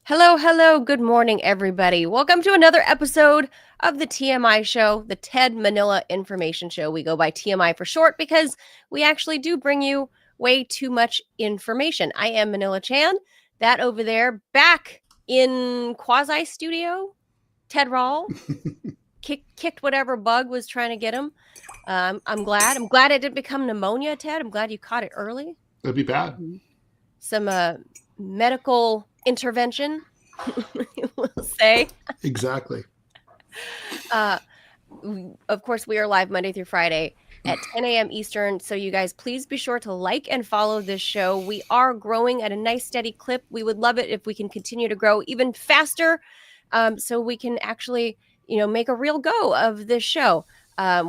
Hello, hello, good morning, everybody. Welcome to another episode of the TMI show, the TED Manila Information Show. We go by TMI for short because we actually do bring you way too much information. I am Manila Chan. That over there, back in quasi studio, Ted Rall kicked whatever bug was trying to get him. I'm glad. I'm glad it didn't become pneumonia, Ted. I'm glad you caught it early. That'd be bad. Some medical intervention, we'll say. Exactly. Of course, we are live Monday through Friday at 10 a.m. Eastern. So you guys, please be sure to like and follow this show. We are growing at a nice steady clip. We would love it if we can continue to grow even faster, so we can actually, make a real go of this show.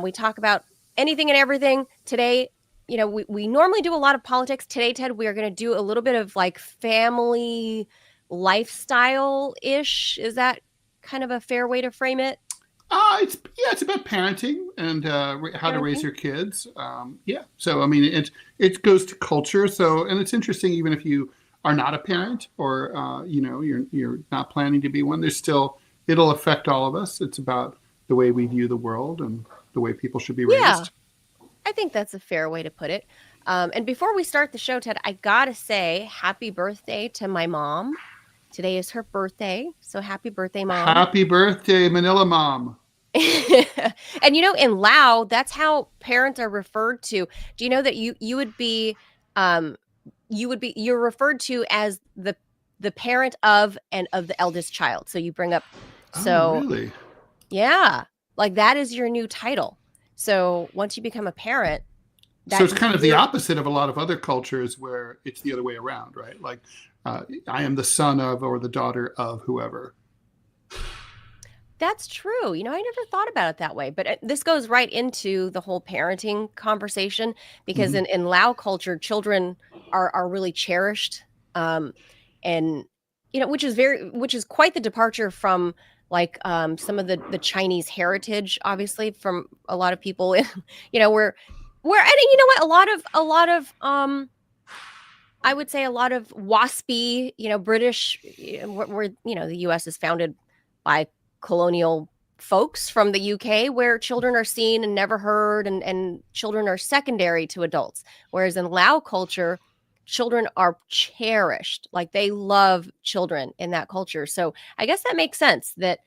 We talk about anything and everything. Today, we normally do a lot of politics. Today, Ted, we are going to do a little bit of like family lifestyle-ish. Is that kind of a fair way to frame it? It's about parenting and how to raise your kids. So I mean, it goes to culture. So, and it's interesting, even if you are not a parent or you're not planning to be one, it'll affect all of us. It's about the way we view the world and the way people should be raised. Yeah, I think that's a fair way to put it. And before we start the show, Ted, I gotta say happy birthday to my mom. Today is her birthday, so happy birthday, Mom. Happy birthday, Manila Mom. And in Lao, that's how parents are referred to. Do you know that you're referred to as the parent of and of the eldest child. So you bring up Really? Yeah, like that is your new title. So once you become a parent, so it's kind of the opposite of a lot of other cultures where it's the other way around, right? Like I am the son of or the daughter of whoever. That's true. I never thought about it that way, but this goes right into the whole parenting conversation because in Lao culture, children are really cherished, and which is quite the departure from like some of the Chinese heritage, obviously, from a lot of people. Where and you know what, a lot of I would say a lot of waspy, British, where the U.S. is founded by colonial folks from the UK, where children are seen and never heard, and children are secondary to adults. Whereas in Lao culture, children are cherished, like they love children in that culture. So I guess that makes sense that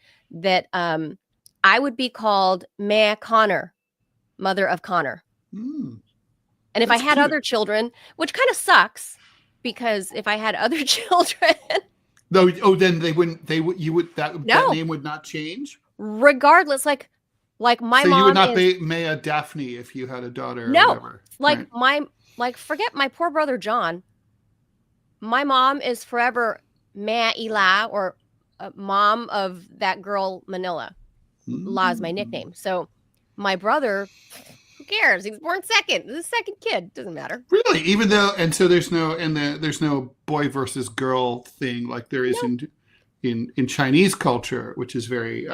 I would be called Mea Connor, mother of Connor. And if I had other children, which kind of sucks, because if I had other children, then that name would not change. Regardless, like my mom. So you would not be Maya Daphne if you had a daughter. No, or whatever. Forget my poor brother John. My mom is forever Mea Ila, or mom of that girl Manila. La is my nickname. So my brother, who cares? He was born second. This is the second kid. Doesn't matter. Really? Even though, and so there's no boy versus girl thing like there is in Chinese culture, which is very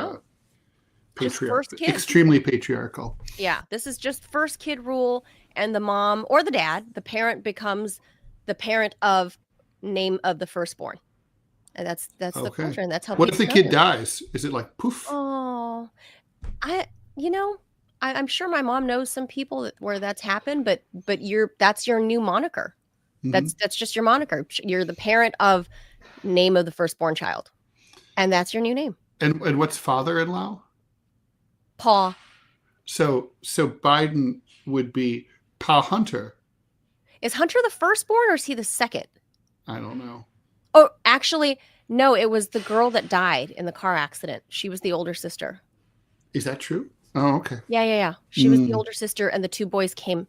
patriarchal, extremely patriarchal. Yeah, this is just first kid rule, and the mom or the dad, the parent, becomes the parent of name of the firstborn, and that's the culture, and that's how. What if the kid dies? Is it like poof? Oh, I'm sure my mom knows some people where that's happened, but that's your new moniker. That's just your moniker. You're the parent of name of the firstborn child, and that's your new name. And what's father-in-law? Pa. So Biden would be Pa Hunter. Is Hunter the firstborn or is he the second? I don't know. Oh, actually, no, it was the girl that died in the car accident. She was the older sister. Is that true? Oh, okay. Yeah. She was the older sister, and the two boys came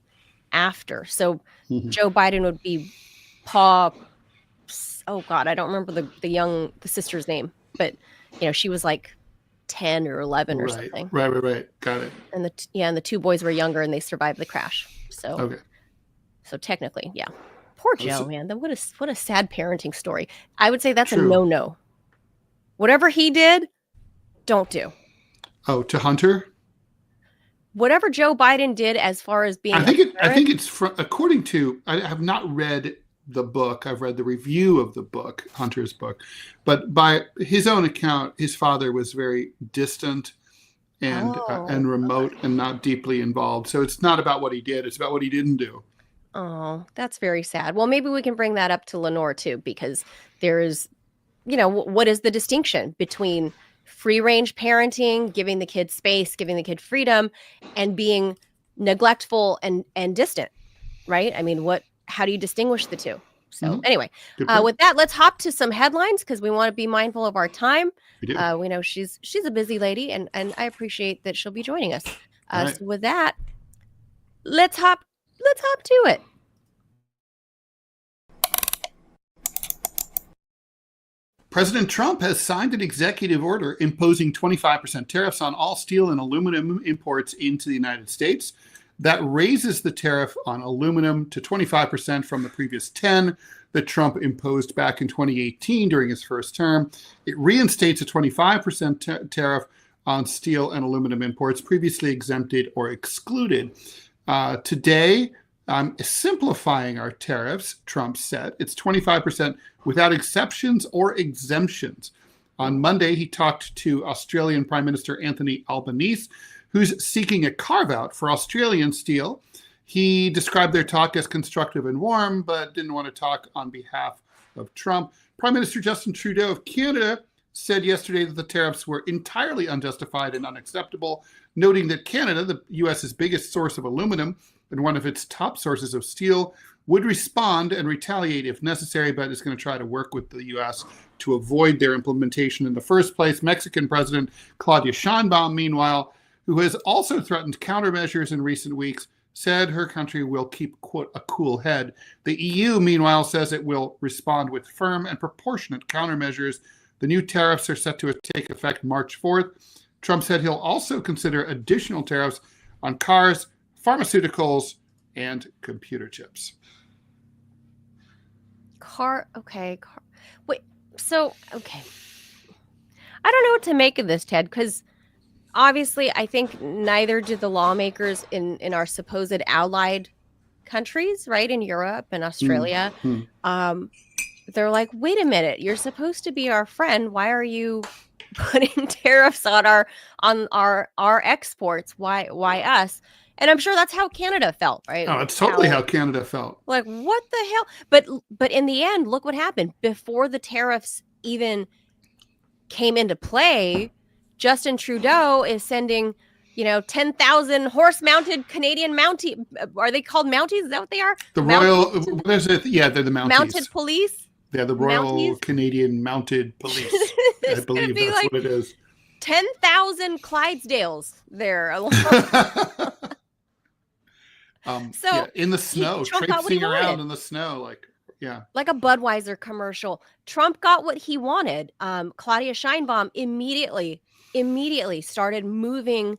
after. So Joe Biden would be Pa. Oh God, I don't remember the sister's name, but she was like 10 or 11 or something. Right. Got it. And the two boys were younger, and they survived the crash. So okay. So technically, yeah. Poor Joe, man. What a sad parenting story. I would say that's a no. Whatever he did, don't do. Oh, to Hunter? Whatever Joe Biden did as far as being I think it's according to, I have not read the book. I've read the review of the book, Hunter's book. But by his own account, his father was very distant and remote and not deeply involved. So it's not about what he did. It's about what he didn't do. Oh, that's very sad. Well, maybe we can bring that up to Lenore too, because there's, what is the distinction between free range parenting, giving the kid space, giving the kid freedom, and being neglectful and distant, right? I mean, how do you distinguish the two? So anyway, with that, let's hop to some headlines because we want to be mindful of our time. We know she's a busy lady, and I appreciate that she'll be joining us. So with that, let's hop to it. President Trump has signed an executive order imposing 25% tariffs on all steel and aluminum imports into the United States. That raises the tariff on aluminum to 25% from the previous 10% that Trump imposed back in 2018 during his first term. It reinstates a 25% tariff on steel and aluminum imports previously exempted or excluded. Today, simplifying our tariffs, Trump said. It's 25% without exceptions or exemptions. On Monday, he talked to Australian Prime Minister Anthony Albanese, who's seeking a carve-out for Australian steel. He described their talk as constructive and warm, but didn't want to talk on behalf of Trump. Prime Minister Justin Trudeau of Canada said yesterday that the tariffs were entirely unjustified and unacceptable, noting that Canada, the U.S.'s biggest source of aluminum and one of its top sources of steel, would respond and retaliate if necessary, but is going to try to work with the U.S. to avoid their implementation in the first place. Mexican President Claudia Sheinbaum, meanwhile, who has also threatened countermeasures in recent weeks, said her country will keep, quote, a cool head. The EU, meanwhile, says it will respond with firm and proportionate countermeasures. The new tariffs are set to take effect March 4th. Trump said he'll also consider additional tariffs on cars, pharmaceuticals, and computer chips. Wait, so, okay. I don't know what to make of this, Ted, because obviously I think neither did the lawmakers in our supposed allied countries, right, in Europe and Australia. They're like, wait a minute, you're supposed to be our friend. Why are you putting tariffs on our exports? Why us? And I'm sure that's how Canada felt, right? Oh, it's totally how Canada felt. Like, what the hell? But in the end, look what happened. Before the tariffs even came into play, Justin Trudeau is sending, 10,000 horse-mounted Canadian Mountie. Are they called Mounties? Is that what they are? The Royal, what is it? Yeah, they're the Mounties. Mounted police? They're the Royal Mounties? Canadian Mounted Police. I believe that's like what it is. 10,000 Clydesdales there. In the snow, traipsing around in the snow, like a Budweiser commercial. Trump got what he wanted. Claudia Sheinbaum immediately started moving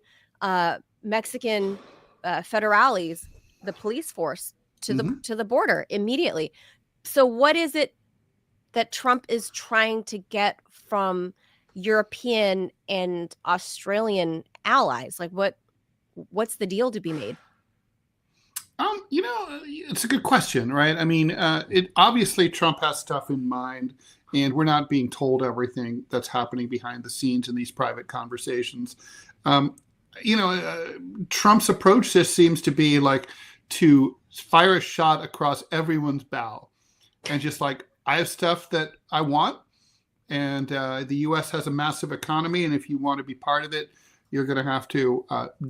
Mexican federales, the police force, to the border immediately. So what is it that Trump is trying to get from European and Australian allies? Like, what's the deal to be made? It's a good question, right? I mean, obviously Trump has stuff in mind, and we're not being told everything that's happening behind the scenes in these private conversations. Trump's approach just seems to be like to fire a shot across everyone's bow, and just like, I have stuff that I want, and the U.S. has a massive economy, and if you want to be part of it, you're going to have to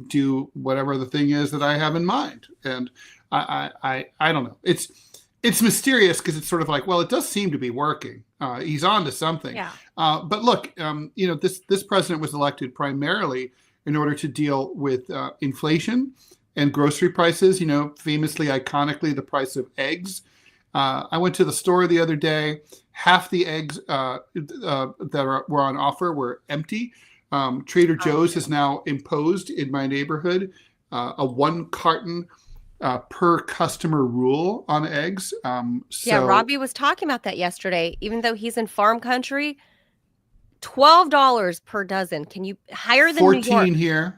do whatever the thing is that I have in mind. And I don't know. It's mysterious because it's sort of like, well, it does seem to be working. He's on to something. Yeah. But look, this president was elected primarily in order to deal with inflation and grocery prices. Famously, iconically, the price of eggs. I went to the store the other day. Half the eggs that were on offer were empty. Trader Joe's has now imposed in my neighborhood a 1 carton per customer rule on eggs. Robbie was talking about that yesterday. Even though he's in farm country, $12 per dozen. Can you higher than New York?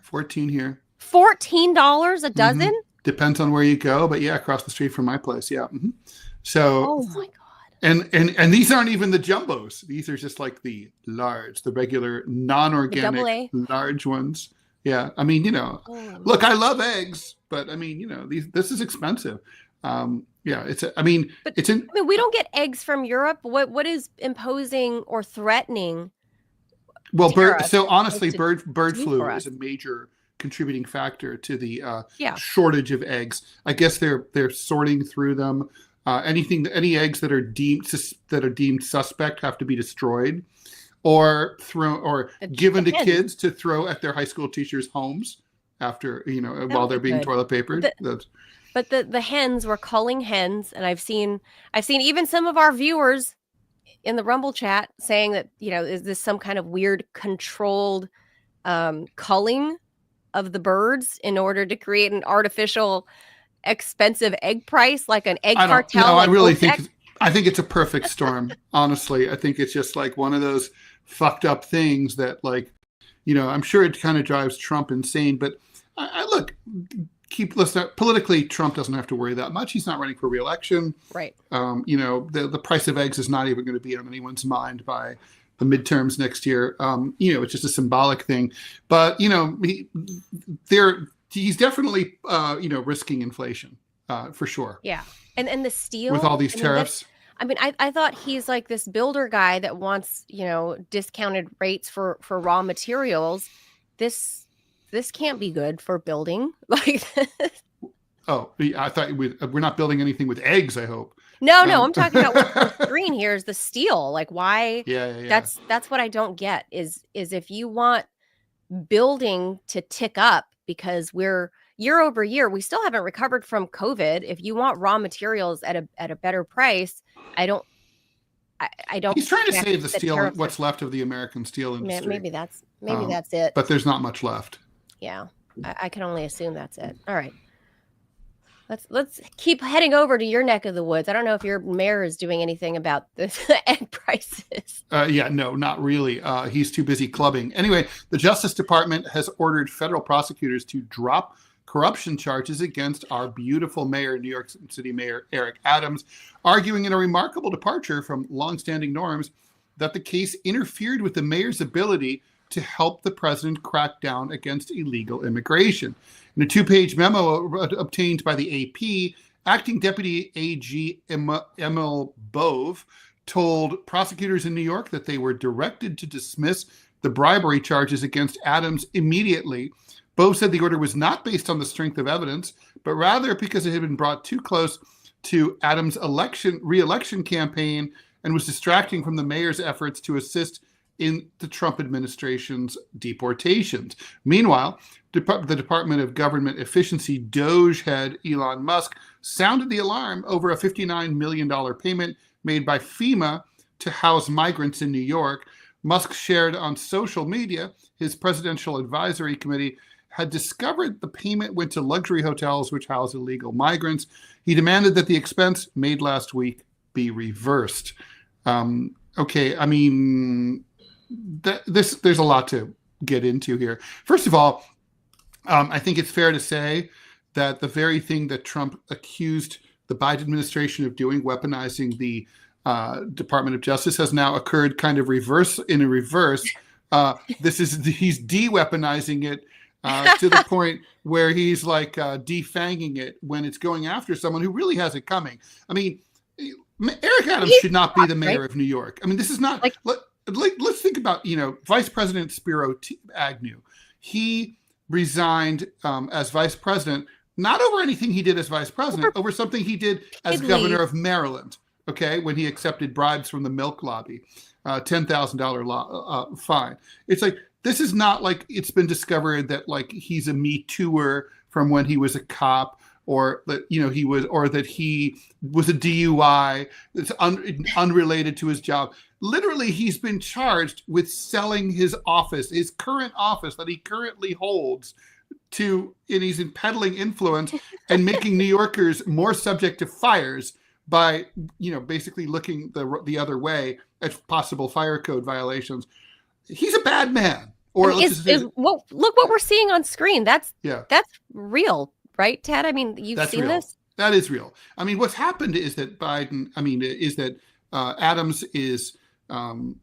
14 here. $14 a dozen? Depends on where you go, but yeah, across the street from my place. Yeah. So, Oh my God. and these aren't even the jumbos. These are just like the regular The double non-organic A. large ones. Yeah, I mean, Holy look, I moly. love eggs, but I mean, this is expensive. Yeah, But it's in. I mean, we don't get eggs from Europe. What is imposing or threatening Well, tariffs so honestly, supposed to bird do for flu is us? a major contributing factor to the Yeah. shortage of eggs. I guess they're sorting through them. Any eggs that are deemed suspect have to be destroyed, or thrown, or The given to hens. kids to throw at their high school teachers' homes after That while would they're be being good. toilet But papered. the That's but the hens were culling hens, and I've seen even some of our viewers in the Rumble chat saying that, is this some kind of weird controlled culling of the birds in order to create an artificial expensive egg price, like an egg I don't. No, cartel, I like really OPEC? think it's a perfect storm. Honestly, I think it's just like one of those fucked up things that, like, I'm sure it kind of drives Trump insane. But I look, keep listening. Politically, Trump doesn't have to worry that much. He's not running for re-election. Right. The price of eggs is not even going to be on anyone's mind by the midterms next year. It's just a symbolic thing. But he's definitely risking inflation for sure. Yeah. And the steel With all these tariffs. I thought he's like this builder guy that wants, discounted rates for raw materials. This can't be good for building. Like Oh, I thought we're not building anything with eggs, I hope. No, I'm talking about what's on screen here is the steel. Like why? Yeah. That's what I don't get is if you want building to tick up because we're year over year, we still haven't recovered from COVID. If you want raw materials at a better price, I don't. He's trying to save the steel, what's are, left of the American steel industry. Maybe that's it. But there's not much left. Yeah, I can only assume that's it. All right. Let's keep heading over to your neck of the woods. I don't know if your mayor is doing anything about the egg prices. No, not really. He's too busy clubbing. Anyway, the Justice Department has ordered federal prosecutors to drop corruption charges against our beautiful mayor, New York City Mayor Eric Adams, arguing in a remarkable departure from longstanding norms that the case interfered with the mayor's ability to help the president crack down against illegal immigration. In a two-page memo obtained by the AP, acting Deputy AG Emil Bove told prosecutors in New York that they were directed to dismiss the bribery charges against Adams immediately. Bove said the order was not based on the strength of evidence, but rather because it had been brought too close to Adams' re-election campaign and was distracting from the mayor's efforts to assist in the Trump administration's deportations. Meanwhile, the Department of Government Efficiency DOGE head Elon Musk sounded the alarm over a $59 million payment made by FEMA to house migrants in New York. Musk shared on social media his presidential advisory committee had discovered the payment went to luxury hotels which house illegal migrants. He demanded that the expense made last week be reversed. Okay, I mean, there's a lot to get into here. First of all, I think it's fair to say that the very thing that Trump accused the Biden administration of doing, weaponizing the Department of Justice, has now occurred kind of in reverse. He's de-weaponizing it to the point where he's like defanging it when it's going after someone who really has it coming. I mean, Eric Adams should not be the mayor of New York. I mean, this is not like let's think about, Vice President Spiro Agnew. He resigned as vice president, not over anything he did as vice president, over something he did as governor of Maryland, okay, when he accepted bribes from the milk lobby, $10,000 fine. It's like, this is not like it's been discovered that like he's a Me Tooer from when he was a cop, or that that he was a DUI that's unrelated to his job. Literally, he's been charged with selling his office, his current office that he currently holds, and he's peddling influence and making New Yorkers more subject to fires by, basically looking the other way at possible fire code violations. He's a bad man. Or look what we're seeing on screen. That's real, right, Ted? I mean, you've seen real. this. That is real. I mean, what's happened is that Adams is,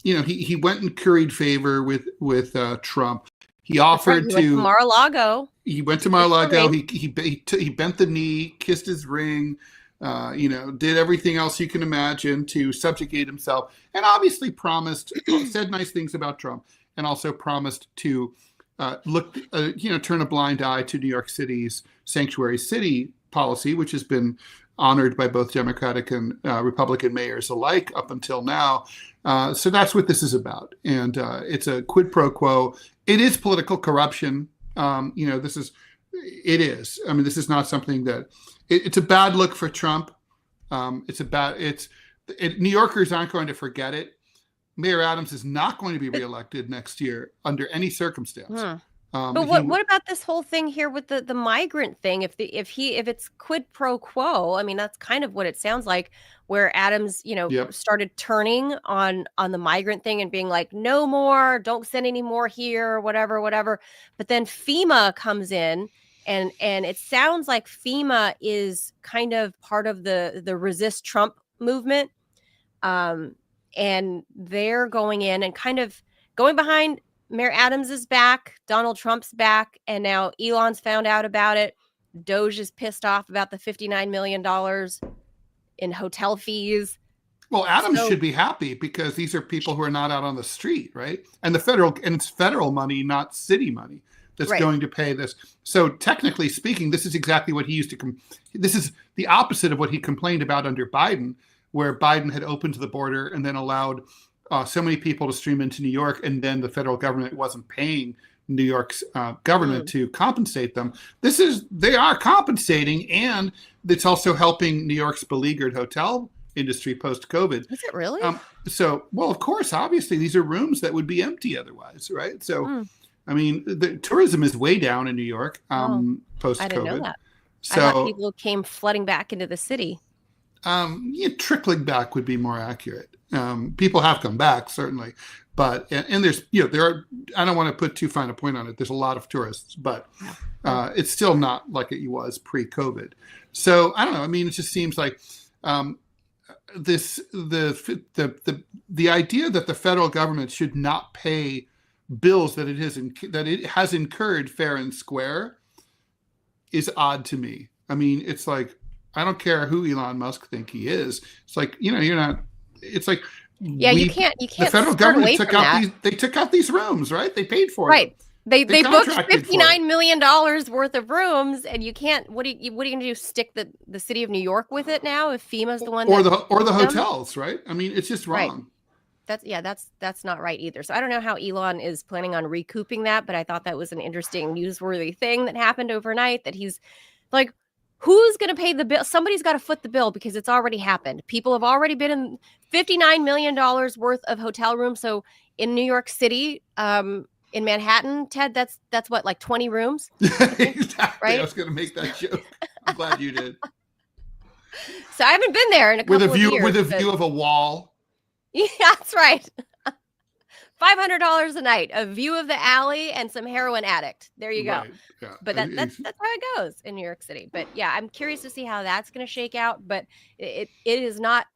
he went and curried favor with Trump. He That's right. offered He went to to Mar-a-Lago, he went to kissed the Mar-a-Lago. ring. He bent the knee, kissed his ring, did everything else you can imagine to subjugate himself, and obviously said nice things about Trump, and also promised to turn a blind eye to New York City's sanctuary city policy, which has been honored by both Democratic and Republican mayors alike up until now. So that's what this is about, and it's a quid pro quo. It is political corruption. It is. I mean, this is not something that it's a bad look for Trump. New Yorkers aren't going to forget it. Mayor Adams is not going to be reelected next year under any circumstance. But what about this whole thing here with the migrant thing? If it's quid pro quo, I mean, that's kind of what it sounds like, where Adams, Yep. started turning on the migrant thing and being like, no more, don't send any more here, whatever. But then FEMA comes in, and it sounds like FEMA is kind of part of the resist Trump movement. And they're going in and kind of going behind Mayor Adams is back, Donald Trump's back, and now Elon's found out about it. Doge is pissed off about the $59 million in hotel fees. Well, Adams should be happy because these are people who are not out on the street, right? And it's federal money, not city money, that's going to pay this. So technically speaking, this is exactly what he used to this is the opposite of what he complained about under Biden, where Biden had opened the border and then allowed so many people to stream into New York, and then the federal government wasn't paying New York's government to compensate them. They are compensating, and it's also helping New York's beleaguered hotel industry post-COVID. Is it really? Well, of course, obviously, these are rooms that would be empty otherwise, right? So, I mean, the tourism is way down in New York post-COVID. I didn't know that. So, I thought people came flooding back into the city. Trickling back would be more accurate. People have come back, certainly, but and there's there are. I don't want to put too fine a point on it. There's a lot of tourists, but it's still not like it was pre-COVID. So I don't know. I mean, it just seems like the idea that the federal government should not pay bills that it has incurred fair and square is odd to me. I mean, it's like, I don't care who Elon Musk think he is. It's like, you're not. It's like, you can't. The federal government took out these rooms, right? They paid for it. They booked $59 million worth of rooms, and you can't. What are you going to do? Stick the city of New York with it now? If FEMA's the one, or the hotels, right? I mean, it's just wrong. That's not right either. So I don't know how Elon is planning on recouping that, but I thought that was an interesting newsworthy thing that happened overnight. That he's like, who's going to pay the bill? Somebody's got to foot the bill because it's already happened. People have already been in $59 million worth of hotel rooms. So in New York City, in Manhattan, Ted, that's what, like 20 rooms? Exactly. Right? I was going to make that joke. I'm glad you did. So I haven't been there in a couple of years. With a view of a wall. Yeah, that's right. $500 a night, a view of the alley, and some heroin addict. There you go. Right. Yeah. But that's how it goes in New York City. But yeah, I'm curious to see how that's going to shake out. But it is not,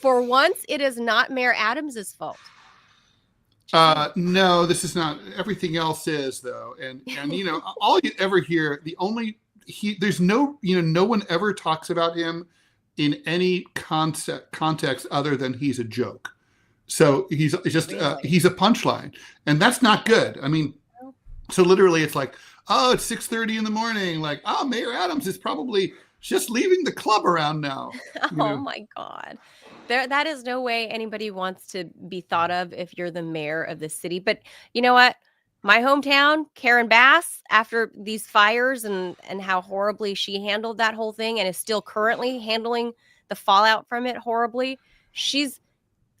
for once, it is not Mayor Adams's fault. No, this is not. Everything else is, though, and all you ever hear, there's no one ever talks about him in any context other than he's a joke. So he's just he's a punchline, and that's not good. I mean, so literally, it's like, oh, it's 6:30 in the morning. Like, oh, Mayor Adams is probably just leaving the club around now. My God. That is no way anybody wants to be thought of if you're the mayor of the city. But you know what? My hometown, Karen Bass, after these fires and how horribly she handled that whole thing and is still currently handling the fallout from it horribly.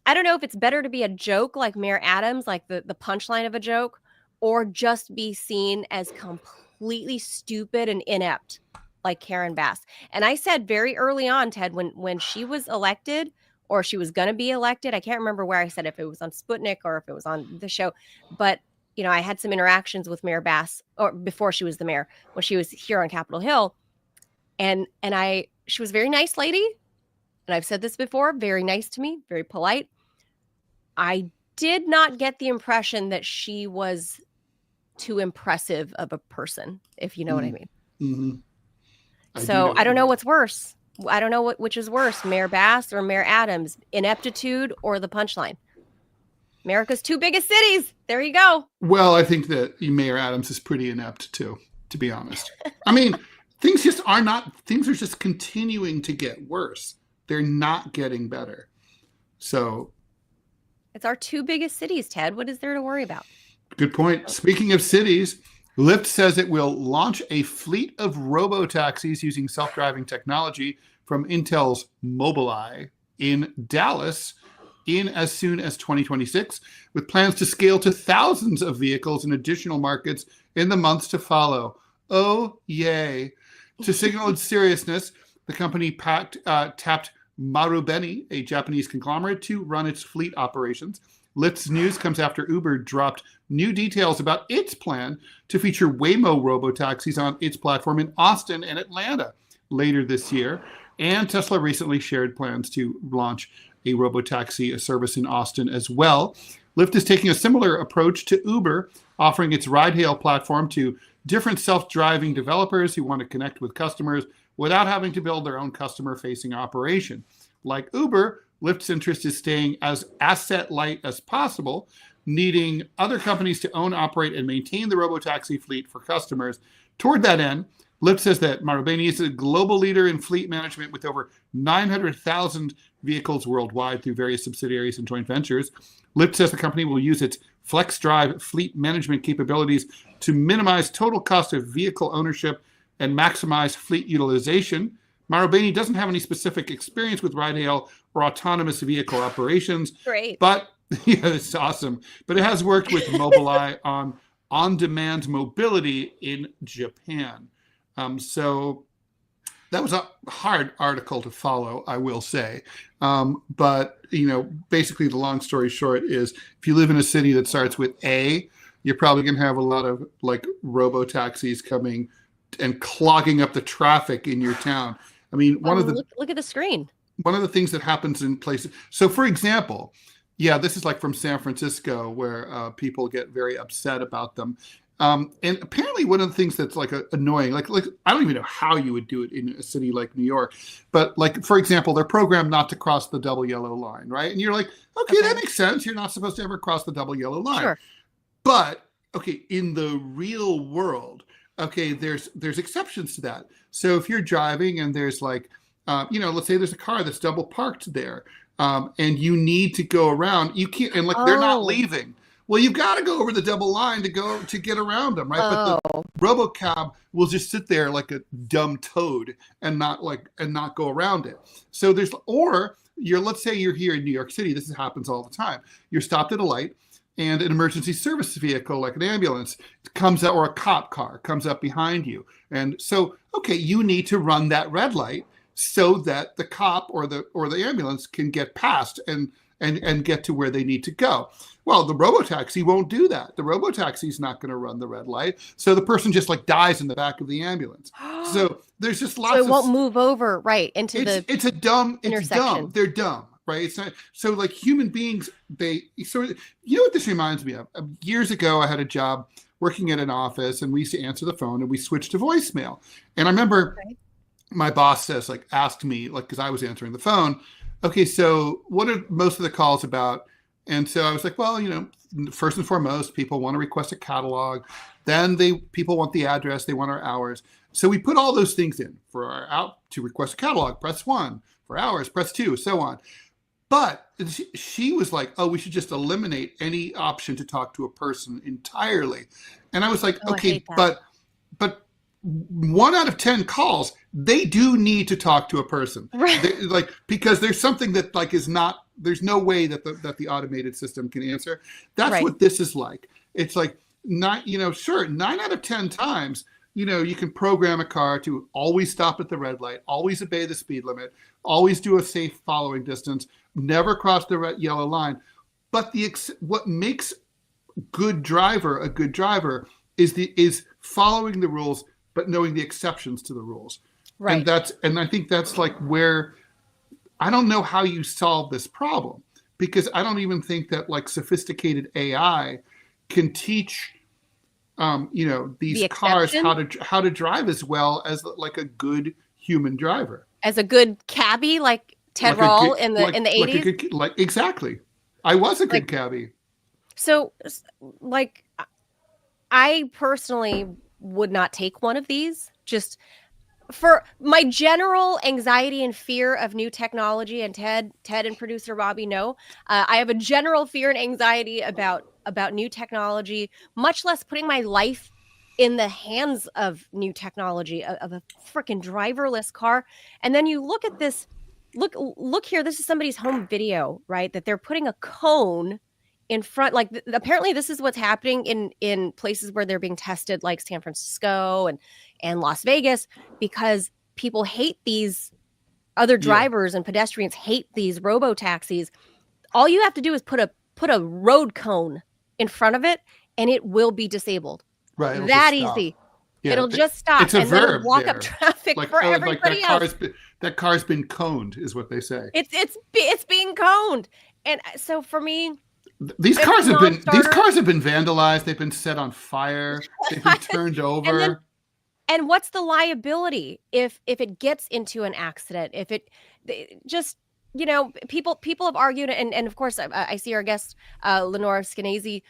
I don't know if it's better to be a joke like Mayor Adams, like the punchline of a joke, or just be seen as completely stupid and inept like Karen Bass. And I said very early on, Ted, when she was elected, or she was going to be elected, I can't remember where I said, if it was on Sputnik or if it was on the show, but I had some interactions with Mayor Bass, or before she was the mayor, when she was here on Capitol Hill. And she was a very nice lady, and I've said this before, very nice to me, very polite. I did not get the impression that she was too impressive of a person, if you know what I mean. Mm-hmm. So I don't know what's worse. I don't know which is worse, Mayor Bass or Mayor Adams, ineptitude or the punchline. America's two biggest cities. There you go. Well, I think that Mayor Adams is pretty inept too, to be honest. I mean, things are just continuing to get worse. They're not getting better. So it's our two biggest cities, Ted. What is there to worry about? Good point. Speaking of cities, Lyft says it will launch a fleet of robo-taxis using self-driving technology from Intel's Mobileye in Dallas in as soon as 2026, with plans to scale to thousands of vehicles in additional markets in the months to follow. Oh, yay. To signal its seriousness, the company tapped Marubeni, a Japanese conglomerate, to run its fleet operations. Lyft's news comes after Uber dropped new details about its plan to feature Waymo robo-taxis on its platform in Austin and Atlanta later this year. And Tesla recently shared plans to launch a robo-taxi service in Austin as well. Lyft is taking a similar approach to Uber, offering its ride-hail platform to different self-driving developers who want to connect with customers without having to build their own customer-facing operation. Like Uber, Lyft's interest is staying as asset-light as possible, needing other companies to own, operate, and maintain the robo-taxi fleet for customers. Toward that end, Lyft says that Marubeni is a global leader in fleet management with over 900,000 vehicles worldwide through various subsidiaries and joint ventures. Lyft says the company will use its FlexDrive fleet management capabilities to minimize total cost of vehicle ownership and maximize fleet utilization. Marubeni doesn't have any specific experience with ride-hail or autonomous vehicle operations. Great. But, yeah, it's awesome. But it has worked with Mobileye on on-demand mobility in Japan. So that was a hard article to follow, I will say. But, basically the long story short is if you live in a city that starts with A, you're probably going to have a lot of like robo-taxis coming and clogging up the traffic in your town. I mean, look at the screen. One of the things that happens in places. So, for example, this is like from San Francisco where people get very upset about them. And apparently one of the things that's like annoying, like I don't even know how you would do it in a city like New York, but like, for example, they're programmed not to cross the double yellow line, right? And you're like, okay, that makes sense. You're not supposed to ever cross the double yellow line. Sure. But, okay, in the real world, okay, there's exceptions to that. So if you're driving and there's like, let's say there's a car that's double parked there, and you need to go around, you can't, and like they're not leaving. Well, you've got to go over the double line to get around them, right? But the RoboCab will just sit there like a dumb toad and not go around it. So let's say you're here in New York City. This happens all the time. You're stopped at a light, and an emergency service vehicle like an ambulance comes out, or a cop car comes up behind you. And so, okay, you need to run that red light so that the cop or the ambulance can get past and get to where they need to go. Well, the robotaxi won't do that. The robotaxi is not going to run the red light. So the person just like dies in the back of the ambulance. So there's just lots of... So it won't move over, right, into the It's a dumb... intersection. It's dumb. They're dumb, right? It's not... So like human beings, you know what this reminds me of? Years ago, I had a job working at an office and we used to answer the phone and we switched to voicemail. And I remember my boss asked me, because I was answering the phone, okay, so what are most of the calls about? And so I was like, well, first and foremost, people want to request a catalog. Then people want the address. They want our hours. So we put all those things in for to request a catalog. Press 1. For hours, press 2, so on. But she was like, oh, we should just eliminate any option to talk to a person entirely. And I was like, okay, but 1 out of 10 calls, they do need to talk to a person, right? Because there's something that is not. There's no way that the automated system can answer. That's what this is like. It's like 9 out of 10 times, you can program a car to always stop at the red light, always obey the speed limit, always do a safe following distance, never cross the red yellow line. But what makes a good driver is following the rules, but knowing the exceptions to the rules. Right. And I think that's like where I don't know how you solve this problem, because I don't even think that like sophisticated AI can teach The these cars exception how to drive as well as like a good human driver, as a good cabbie, like Ted like a Rall good in the like a 80s. good like exactly. I was a Like good cabbie. so, like I personally would not take one of these. Just for my general anxiety and fear of new technology, and Ted and producer Robbie know, I have a general fear and anxiety about new technology, much less putting my life in the hands of new technology, of a freaking driverless car. And then you look at this, look here, this is somebody's home video, right? That they're putting a cone in front, like apparently this is what's happening in places where they're being tested, like San Francisco and Las Vegas, because people hate these other Yeah, drivers, and pedestrians hate these robo taxis. All you have to do is put a road cone in front of it, and it will be disabled. right. It'll just That stop. easy. Yeah, It'll just stop, it's a and then it'll verb block up there. traffic for Like everybody else. that car's been coned, is what they say. It's being coned. And so for me, These it's a cars have been non-starter. vandalized. They've been set on fire. They've been turned And then, over. and what's the liability if it gets into an accident? If it just, people have argued, and of course I see our guest Lenore Skenazy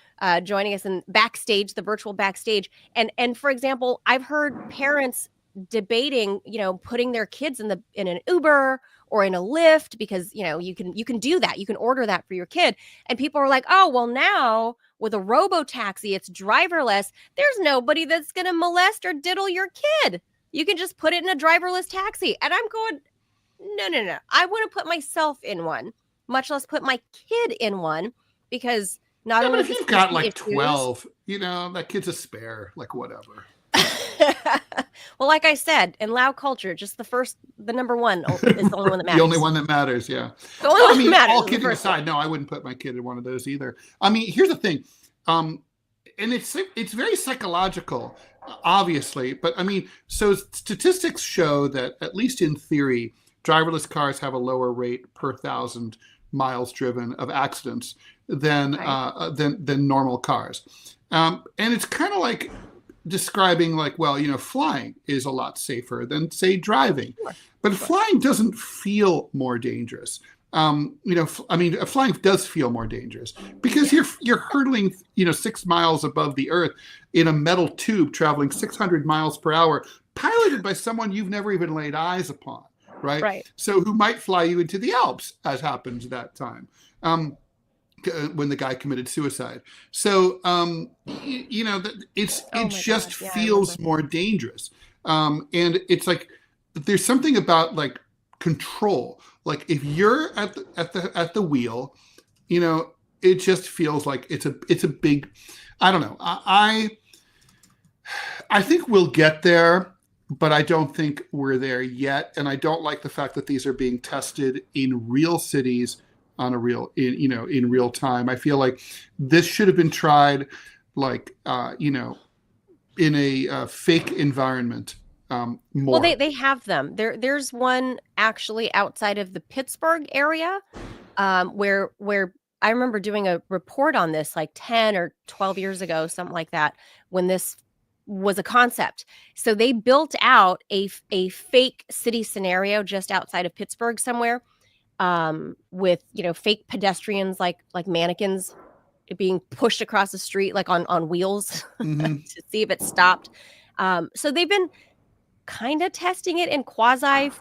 joining us in backstage, the virtual backstage, and for example, I've heard parents debating, putting their kids in an Uber or in a Lyft, because you can do that, you can order that for your kid, and people are like, oh well, now with a robo taxi, it's driverless, there's nobody that's going to molest or diddle your kid, you can just put it in a driverless taxi. And I'm going, no, I wouldn't put myself in one, much less put my kid in one, because not Yeah, but only if the you've got safety like issues. 12, that kid's a spare, like whatever. Well, like I said, in Lao culture, just the number one is the only one that The only matters. one that matters, yeah. The only No, I one that mean, matters all is the kidding first one. aside, no, I wouldn't put my kid in one of those either. I mean, here's the thing, and it's very psychological, obviously, but I mean, so statistics show that at least in theory, driverless cars have a lower rate per 1,000 miles driven of accidents than Right. than normal cars, and it's kind of like describing like, well, flying is a lot safer than say driving, Sure. but Sure. flying doesn't feel more dangerous. I mean, flying does feel more dangerous because you're hurtling, 6 miles above the earth in a metal tube traveling 600 miles per hour, piloted by someone you've never even laid eyes upon, right? Right. So who might fly you into the Alps, as happened that time. When the guy committed suicide. So, Oh it my just God. Yeah, I feels remember. more dangerous. And it's like, there's something about like control. Like if you're at the wheel, it just feels like it's a big, I don't know. I think we'll get there, but I don't think we're there yet. And I don't like the fact that these are being tested in real cities on in real time. I feel like this should have been tried like, in a fake environment more. Well, they have them. There's one actually outside of the Pittsburgh area, where I remember doing a report on this like 10 or 12 years ago, something like that, when this was a concept. So they built out a fake city scenario just outside of Pittsburgh somewhere, with fake pedestrians, like mannequins being pushed across the street, like on wheels, Mm-hmm. to see if it stopped. So they've been kind of testing it in quasi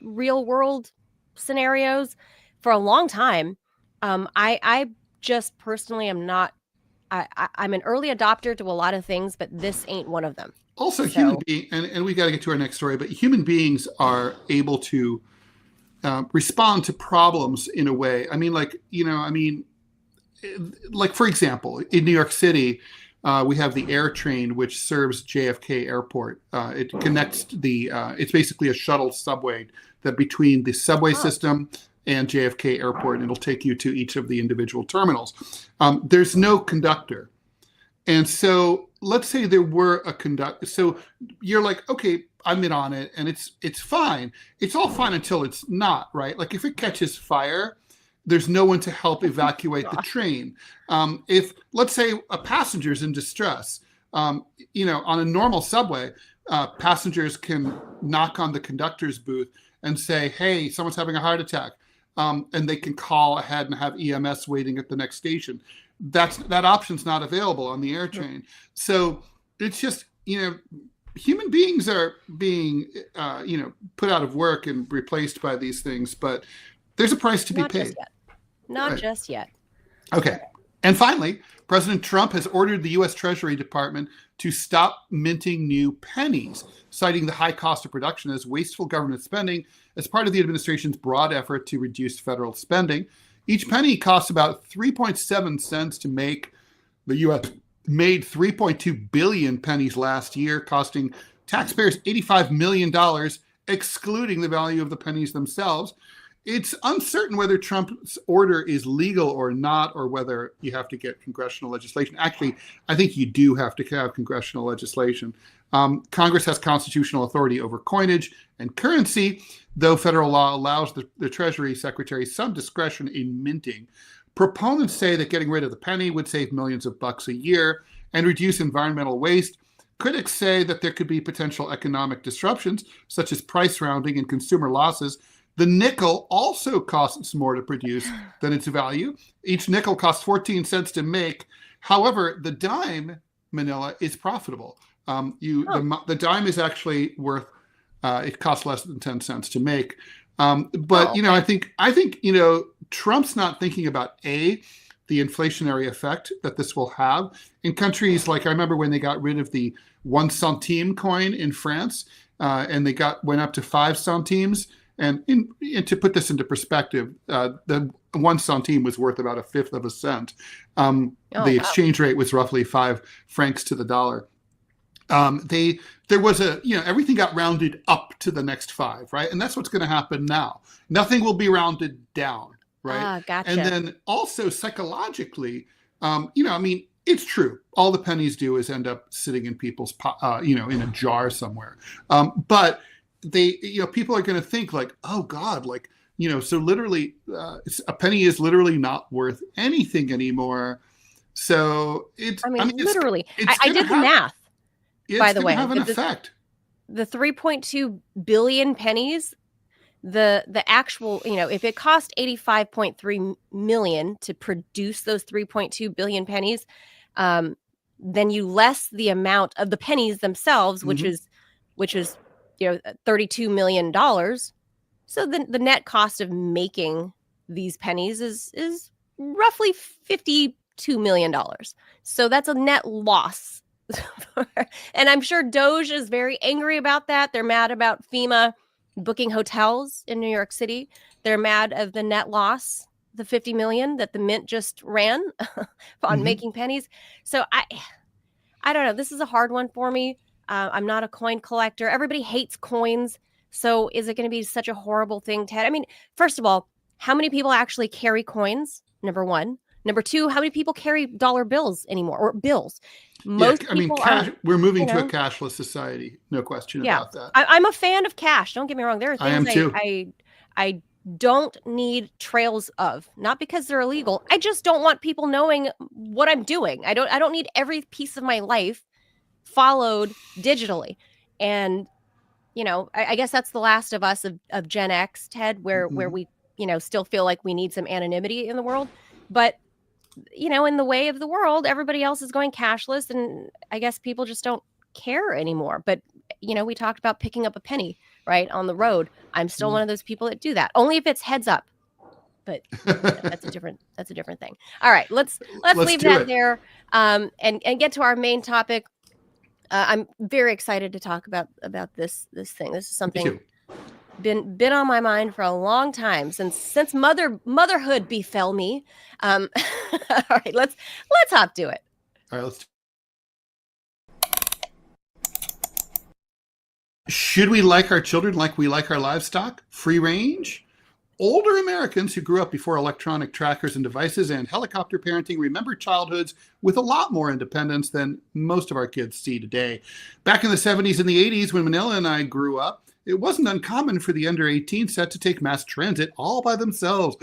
real world scenarios for a long time. I just personally am not. I'm an early adopter to a lot of things, but this ain't one of them. Also, So human being, and we got to get to our next story, but human beings are able to respond to problems in a way. I mean, like for example, in New York City, we have the air train which serves JFK Airport. It connects it's basically a shuttle subway that between the subway system and JFK Airport, and it'll take you to each of the individual terminals. There's no conductor. And so let's say there were a conduct. So you're like, okay, I'm in on it, and it's fine. It's all fine until it's not, right? Like if it catches fire, there's no one to help evacuate the train. If let's say a passenger's in distress, on a normal subway, passengers can knock on the conductor's booth and say, "Hey, someone's having a heart attack," and they can call ahead and have EMS waiting at the next station. That option's not available on the air train. So it's just, human beings are being, put out of work and replaced by these things, but there's a price to be paid. Not just yet. Okay. And finally, President Trump has ordered the U.S. Treasury Department to stop minting new pennies, citing the high cost of production as wasteful government spending as part of the administration's broad effort to reduce federal spending. Each penny costs about 3.7 cents to make. The U.S. made 3.2 billion pennies last year, costing taxpayers $85 million, excluding the value of the pennies themselves. It's uncertain whether Trump's order is legal or not, or whether you have to get congressional legislation. Actually, I think you do have to have congressional legislation. Congress has constitutional authority over coinage and currency, though federal law allows the Treasury Secretary some discretion in minting. Proponents say that getting rid of the penny would save millions of bucks a year and reduce environmental waste. Critics say that there could be potential economic disruptions, such as price rounding and consumer losses. The nickel also costs more to produce than its value. Each nickel costs 14 cents to make. However, the dime, Manila, is profitable. The dime is actually worth, it costs less than 10 cents to make. But I think Trump's not thinking about the inflationary effect that this will have in countries like, I remember when they got rid of the 1 centime coin in France, and they went up to 5 centimes. And to put this into perspective, the 1 centime was worth about 1/5 of a cent. The exchange rate was roughly 5 francs to the dollar. There was everything got rounded up to the next 5, right? And that's what's going to happen now. Nothing will be rounded down, right? Gotcha. And then also psychologically, it's true. All the pennies do is end up sitting in people's, in a jar somewhere. But people are going to think like, oh God, so literally a penny is literally not worth anything anymore. So literally, I did the math. By the way, have an effect. The 3.2 billion pennies, the actual, if it cost 85.3 million to produce those 3.2 billion pennies, then you less the amount of the pennies themselves, which is $32 million. So the net cost of making these pennies is roughly $52 million. So that's a net loss. And I'm sure Doge is very angry about that. They're mad about FEMA booking hotels in New York City. They're mad of the net loss, the 50 million that the mint just ran on making pennies. So I don't know. This is a hard one for me. I'm not a coin collector. Everybody hates coins. So is it going to be such a horrible thing, Ted? I mean, first of all, how many people actually carry coins? Number one. Number two, how many people carry dollar bills anymore, or bills? Most people we're moving to a cashless society. No question about that. I'm a fan of cash. Don't get me wrong. There are things I don't need trails of, not because they're illegal. I just don't want people knowing what I'm doing. I don't need every piece of my life followed digitally. And, I guess that's the last of us of Gen X, Ted, where we, still feel like we need some anonymity in the world. But, in the way of the world, everybody else is going cashless. And I guess people just don't care anymore. But, we talked about picking up a penny, right, on the road. I'm still one of those people that do that, only if it's heads up. But that's a different thing. All right, let's leave that there and get to our main topic. I'm very excited to talk about this thing. This is something been on my mind for a long time since motherhood befell me. All right, let's hop to it. All right, should we like our children like we like our livestock? Free range? Older Americans who grew up before electronic trackers and devices and helicopter parenting remember childhoods with a lot more independence than most of our kids see today. Back in the 70s and the 80s, when Manila and I grew up, it wasn't uncommon for the under 18 set to take mass transit all by themselves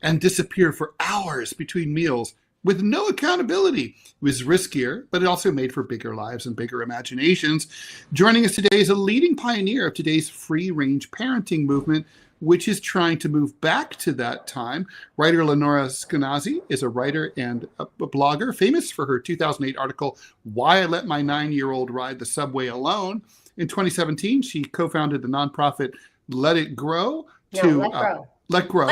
and disappear for hours between meals with no accountability. It was riskier, but it also made for bigger lives and bigger imaginations. Joining us today is a leading pioneer of today's free-range parenting movement, which is trying to move back to that time. Writer Lenore Skenazy is a writer and a blogger, famous for her 2008 article, Why I Let My 9-Year-Old Ride the Subway Alone. In 2017, she co-founded the nonprofit Let It Grow Let Grow.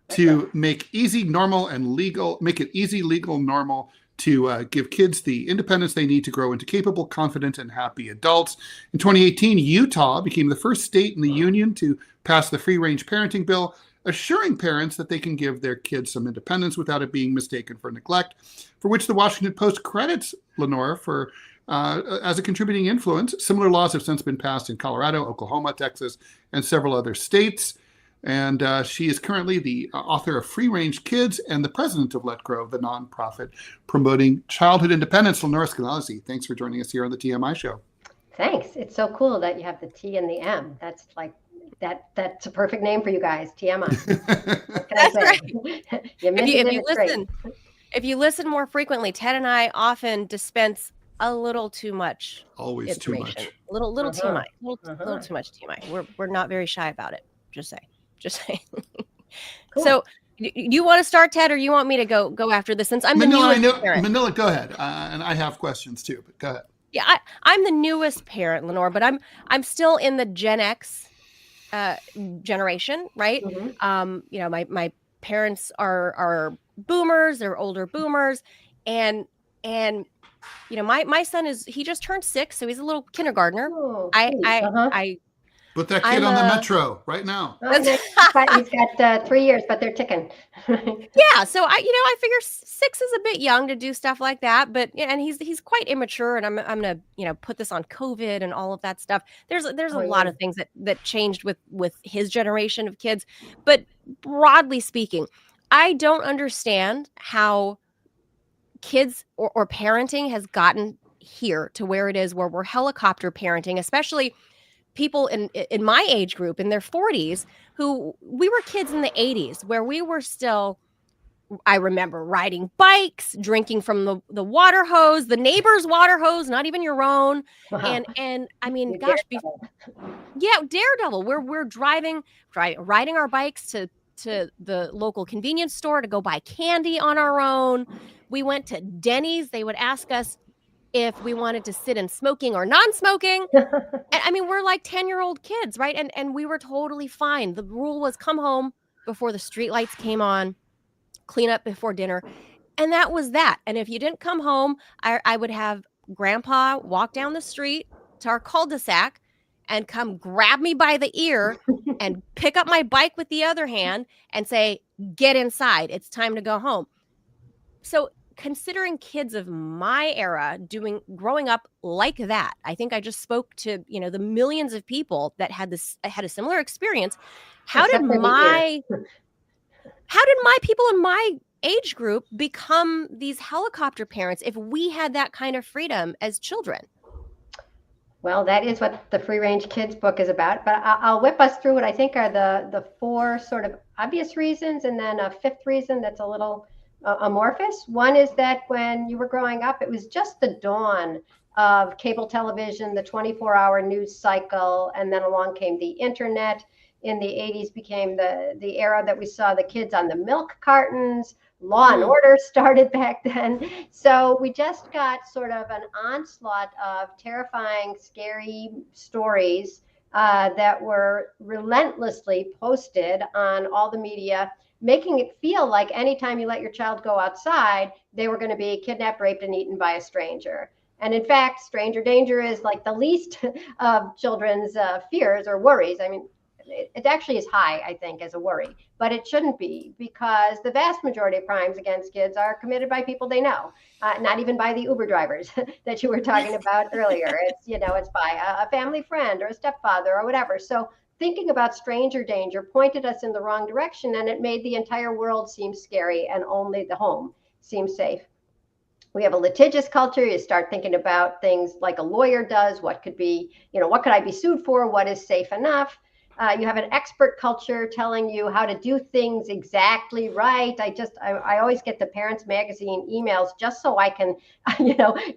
to make easy, normal, and legal, make it easy, legal, normal to give kids the independence they need to grow into capable, confident, and happy adults. In 2018, Utah became the first state in the union to pass the free-range parenting bill, assuring parents that they can give their kids some independence without it being mistaken for neglect, for which the Washington Post credits Lenore for as a contributing influence. Similar laws have since been passed in Colorado, Oklahoma, Texas, and several other states. And she is currently the author of Free Range Kids and the president of Let Grow, the nonprofit promoting childhood independence. Lenore Skenazy, thanks for joining us here on the TMI show. Thanks. It's so cool that you have the T and the M. That's like that's a perfect name for you guys, TMI. What can I say? Right. If you listen more frequently, Ted and I often dispense a little too much Always too much. A little too much. Little too much TMI. We're not very shy about it. Just saying. Cool. So you want to start, Ted, or you want me to go after this? Since I'm Manila, the newest parent. Manila, go ahead. And I have questions too, but go ahead. Yeah, I'm the newest parent, Lenore, but I'm still in the Gen X generation, right? Mm-hmm. My parents are boomers, they're older boomers, and my son he just turned 6, so he's a little kindergartner. Oh, I put that kid on the metro right now. He's got 3 years, but they're ticking. Yeah, so I figure 6 is a bit young to do stuff like that, but and he's quite immature, and I'm gonna put this on COVID and all of that stuff. There's a lot of things that changed with his generation of kids, but broadly speaking, I don't understand how kids or parenting has gotten here to where it is, where we're helicopter parenting, especially people in my age group in their 40s, who we were kids in the 80s, where we were still, I remember riding bikes, drinking from the water hose, the neighbor's water hose, not even your own. Wow. And I mean, gosh, daredevil. We're riding our bikes to the local convenience store to go buy candy on our own. We went to Denny's. They would ask us if we wanted to sit in smoking or non-smoking. And I mean, we're like 10-year-old kids, right? And we were totally fine. The rule was come home before the streetlights came on, clean up before dinner. And that was that. And if you didn't come home, I would have Grandpa walk down the street to our cul-de-sac and come grab me by the ear and pick up my bike with the other hand and say, get inside. It's time to go home. So considering kids of my era growing up like that, I think I just spoke to the millions of people that had a similar experience. How did my people in my age group become these helicopter parents if we had that kind of freedom as children? Well, that is what the Free Range Kids book is about, but I'll whip us through what I think are the 4 sort of obvious reasons, and then a 5th reason that's a little amorphous. One is that when you were growing up, it was just the dawn of cable television, the 24-hour news cycle, and then along came the internet. In the 80s became the era that we saw the kids on the milk cartons. Law and Order started back then. So we just got sort of an onslaught of terrifying, scary stories that were relentlessly posted on all the media, making it feel like anytime you let your child go outside, they were going to be kidnapped, raped, and eaten by a stranger. And in fact, stranger danger is like the least of children's fears or worries. I mean, it actually is high, I think, as a worry, but it shouldn't be, because the vast majority of crimes against kids are committed by people they know, not even by the Uber drivers that you were talking about earlier. It's, it's by a family friend or a stepfather or whatever. So thinking about stranger danger pointed us in the wrong direction, and it made the entire world seem scary and only the home seems safe. We have a litigious culture. You start thinking about things like a lawyer does. What could be, what could I be sued for? What is safe enough? You have an expert culture telling you how to do things exactly right. I always get the Parents Magazine emails just so I can,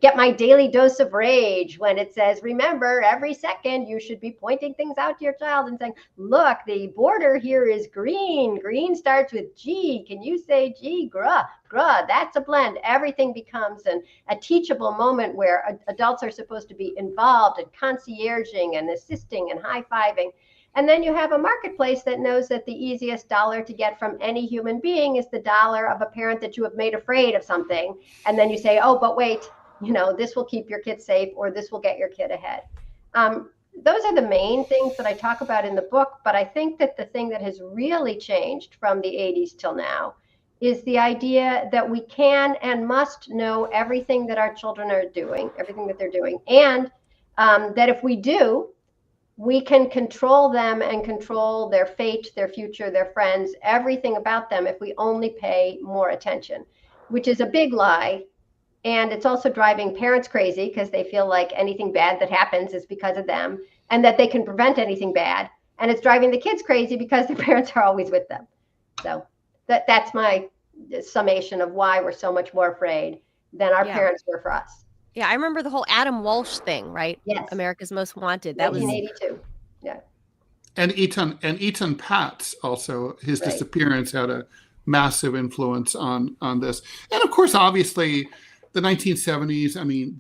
get my daily dose of rage when it says, remember, every second you should be pointing things out to your child and saying, look, the border here is green. Green starts with G. Can you say G? Gruh. That's a blend. Everything becomes a teachable moment where adults are supposed to be involved and concierging and assisting and high-fiving. And then you have a marketplace that knows that the easiest dollar to get from any human being is the dollar of a parent that you have made afraid of something. And then you say, oh, but wait, this will keep your kid safe, or this will get your kid ahead. Those are the main things that I talk about in the book. But I think that the thing that has really changed from the 80s till now is the idea that we can and must know everything that our children are doing, everything that they're doing. And that if we do, we can control them and control their fate, their future, their friends, everything about them if we only pay more attention, which is a big lie. And it's also driving parents crazy because they feel like anything bad that happens is because of them and that they can prevent anything bad. And it's driving the kids crazy because the parents are always with them. So that's my summation of why we're so much more afraid than our parents were for us. Yeah, I remember the whole Adam Walsh thing, right? Yes. America's Most Wanted. That 1982. Yeah. And Ethan Patz also, his disappearance had a massive influence on this. And of course, obviously, the 1970s, I mean,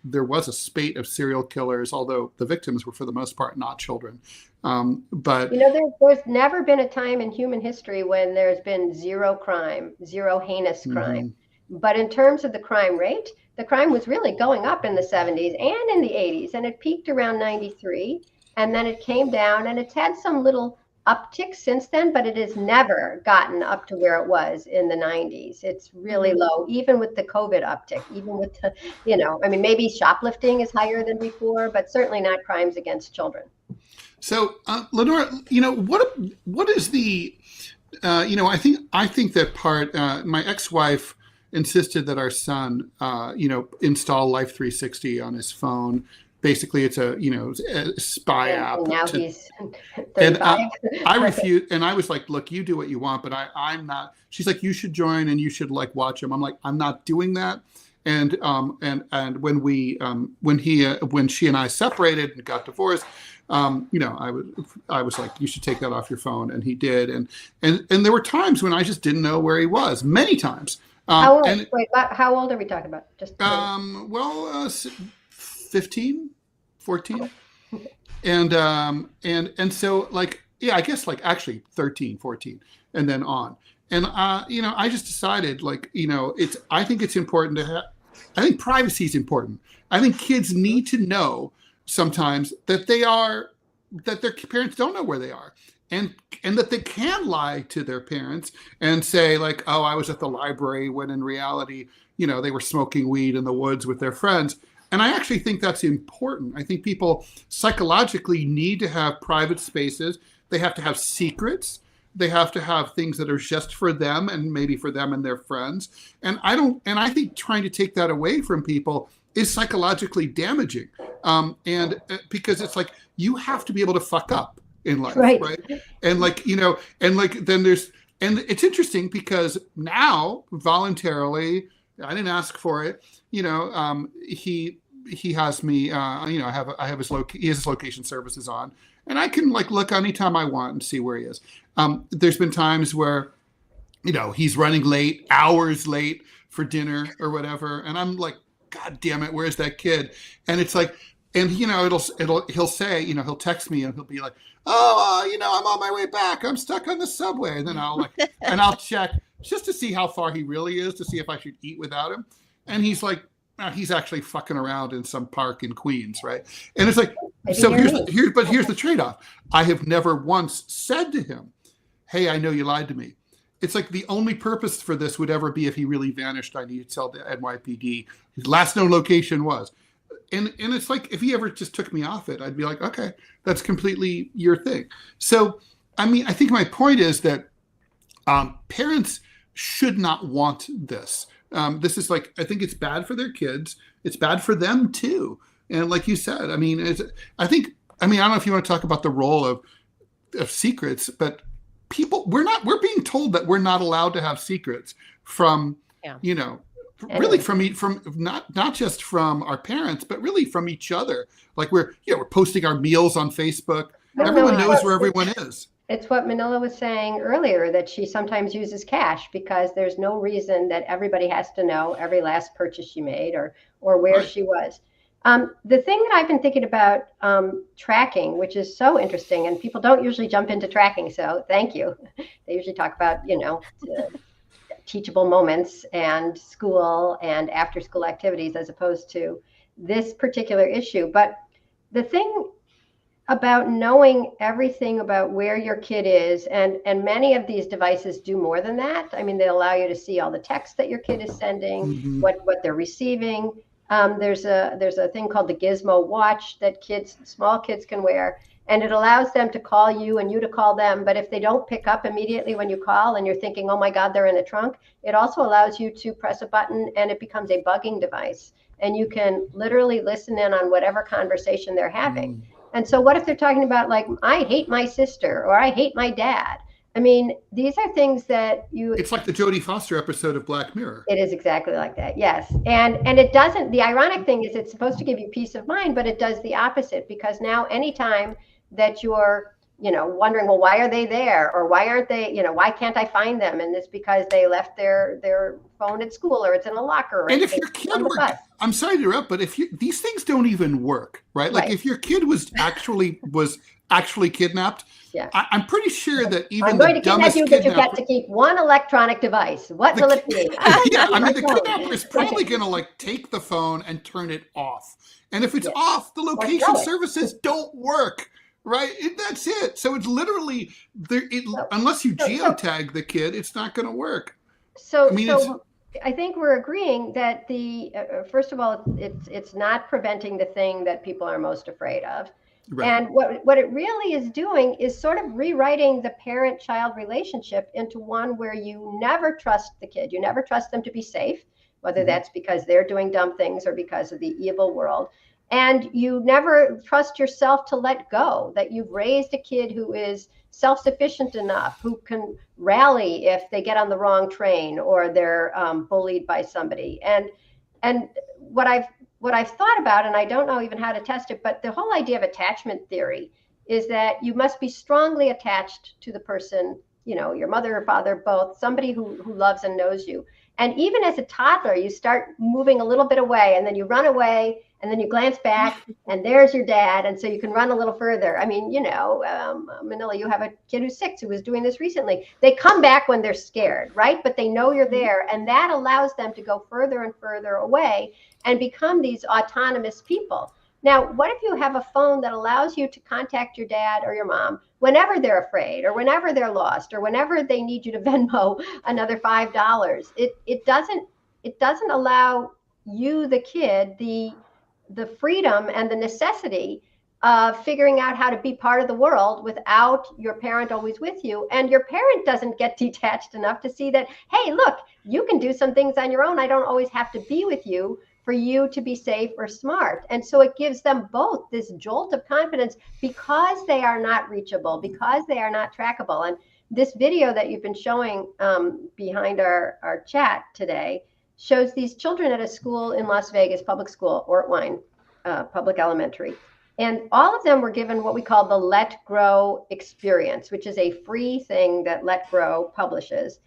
there was a spate of serial killers, although the victims were for the most part not children. But there's never been a time in human history when there's been zero crime, zero heinous crime. But in terms of the crime rate, the crime was really going up in the 70s and in the 80s, and it peaked around 93, and then it came down, and it's had some little uptick since then, but it has never gotten up to where it was in the 90s. It's really low, even with the COVID uptick, even with the, maybe shoplifting is higher than before, but certainly not crimes against children. So, Lenore, what is the, I think that part, my ex-wife insisted that our son, install Life 360 on his phone. Basically, it's a spy app. Now he's 35. And I refused, and I was like, "Look, you do what you want, but I'm not." She's like, "You should join and you should watch him." I'm like, "I'm not doing that." And when she and I separated and got divorced, I was like, "You should take that off your phone," and he did. And there were times when I just didn't know where he was. Many times. How old are we talking about? Just 15, 14. And so I guess actually 13, 14 and then on. And, I just decided I think it's important I think privacy is important. I think kids need to know sometimes that that their parents don't know where they are. And that they can lie to their parents and say oh, I was at the library, when in reality, they were smoking weed in the woods with their friends. And I actually think that's important. I think people psychologically need to have private spaces. They have to have secrets. They have to have things that are just for them and maybe for them and their friends. And I think trying to take that away from people is psychologically damaging. And because it's you have to be able to fuck up in life, right? And and it's interesting because now voluntarily, I didn't ask for it. He has me. He has his location services on, and I can look anytime I want and see where he is. There's been times where, he's running late, hours late for dinner or whatever, and I'm like, God damn it, where's that kid? And it's and he'll say, he'll text me and he'll be like, oh, I'm on my way back. I'm stuck on the subway. And then I'll check just to see how far he really is, to see if I should eat without him. And he's he's actually fucking around in some park in Queens, right? And it's so here's the trade-off. I have never once said to him, hey, I know you lied to me. It's the only purpose for this would ever be if he really vanished, I need to tell the NYPD his last known location was. and it's like, if he ever just took me off it, I'd be like, okay, that's completely your thing. So, I mean, I think my point is that parents should not want this. This is like, I think it's bad for their kids. It's bad for them too. And like you said, I mean, I don't know if you want to talk about the role of secrets, but we're being told that we're not allowed to have secrets from, really from not just from our parents, but really from each other. Like we're posting our meals on Facebook. Everyone knows where everyone is. It's what Manila was saying earlier, that she sometimes uses cash because there's no reason that everybody has to know every last purchase she made or where she was. The thing that I've been thinking about tracking, which is so interesting, and people don't usually jump into tracking, so thank you. They usually talk about, teachable moments and school and after school activities as opposed to this particular issue. But the thing about knowing everything about where your kid is, and many of these devices do more than that. I mean, they allow you to see all the text that your kid is sending, what they're receiving. There's a thing called the Gizmo watch that small kids can wear, and it allows them to call you and you to call them. But if they don't pick up immediately when you call and you're thinking, oh my God, they're in a trunk, it also allows you to press a button and it becomes a bugging device. And you can literally listen in on whatever conversation they're having. And so what if they're talking about, like, I hate my sister or I hate my dad? I mean, these are things that it's like the Jodie Foster episode of Black Mirror. It is exactly like that. Yes. And it doesn't, the ironic thing is it's supposed to give you peace of mind, but it does the opposite, because now anytime that you're, wondering, well, why are they there? Or why aren't they, why can't I find them? And it's because they left their phone at school, or it's in a locker. And if your kid I'm sorry to interrupt, but these things don't even work, right? Like if your kid was actually kidnapped, I'm pretty sure that even I'm going to kidnap you, but you've got to keep one electronic device. What will it be? The kidnapper is probably going to take the phone and turn it off. And if it's off, the location services don't work. Right, that's it. So it's literally unless you geotag the kid, it's not going to work. I think we're agreeing that first of all, it's not preventing the thing that people are most afraid of. Right. And what it really is doing is sort of rewriting the parent-child relationship into one where you never trust the kid. You never trust them to be safe, whether that's because they're doing dumb things or because of the evil world. And you never trust yourself to let go, that you've raised a kid who is self-sufficient enough, who can rally if they get on the wrong train or they're bullied by somebody. And what I've thought about, and I don't know even how to test it, but the whole idea of attachment theory is that you must be strongly attached to the person, your mother or father, both, somebody who loves and knows you. And even as a toddler, you start moving a little bit away, and then you run away, and then you glance back, and there's your dad. And so you can run a little further. I mean, Manila, you have a kid who's 6 who was doing this recently. They come back when they're scared, right? But they know you're there. And that allows them to go further and further away and become these autonomous people. Now, what if you have a phone that allows you to contact your dad or your mom whenever they're afraid, or whenever they're lost, or whenever they need you to Venmo another $5? It doesn't allow you, the kid, the freedom and the necessity of figuring out how to be part of the world without your parent always with you. And your parent doesn't get detached enough to see that, hey, look, you can do some things on your own. I don't always have to be with you for you to be safe or smart. And so it gives them both this jolt of confidence because they are not reachable, because they are not trackable. And this video that you've been showing behind our chat today shows these children at a school in Las Vegas, public school, Ortwine Public Elementary. And all of them were given what we call the Let Grow experience, which is a free thing that Let Grow publishes,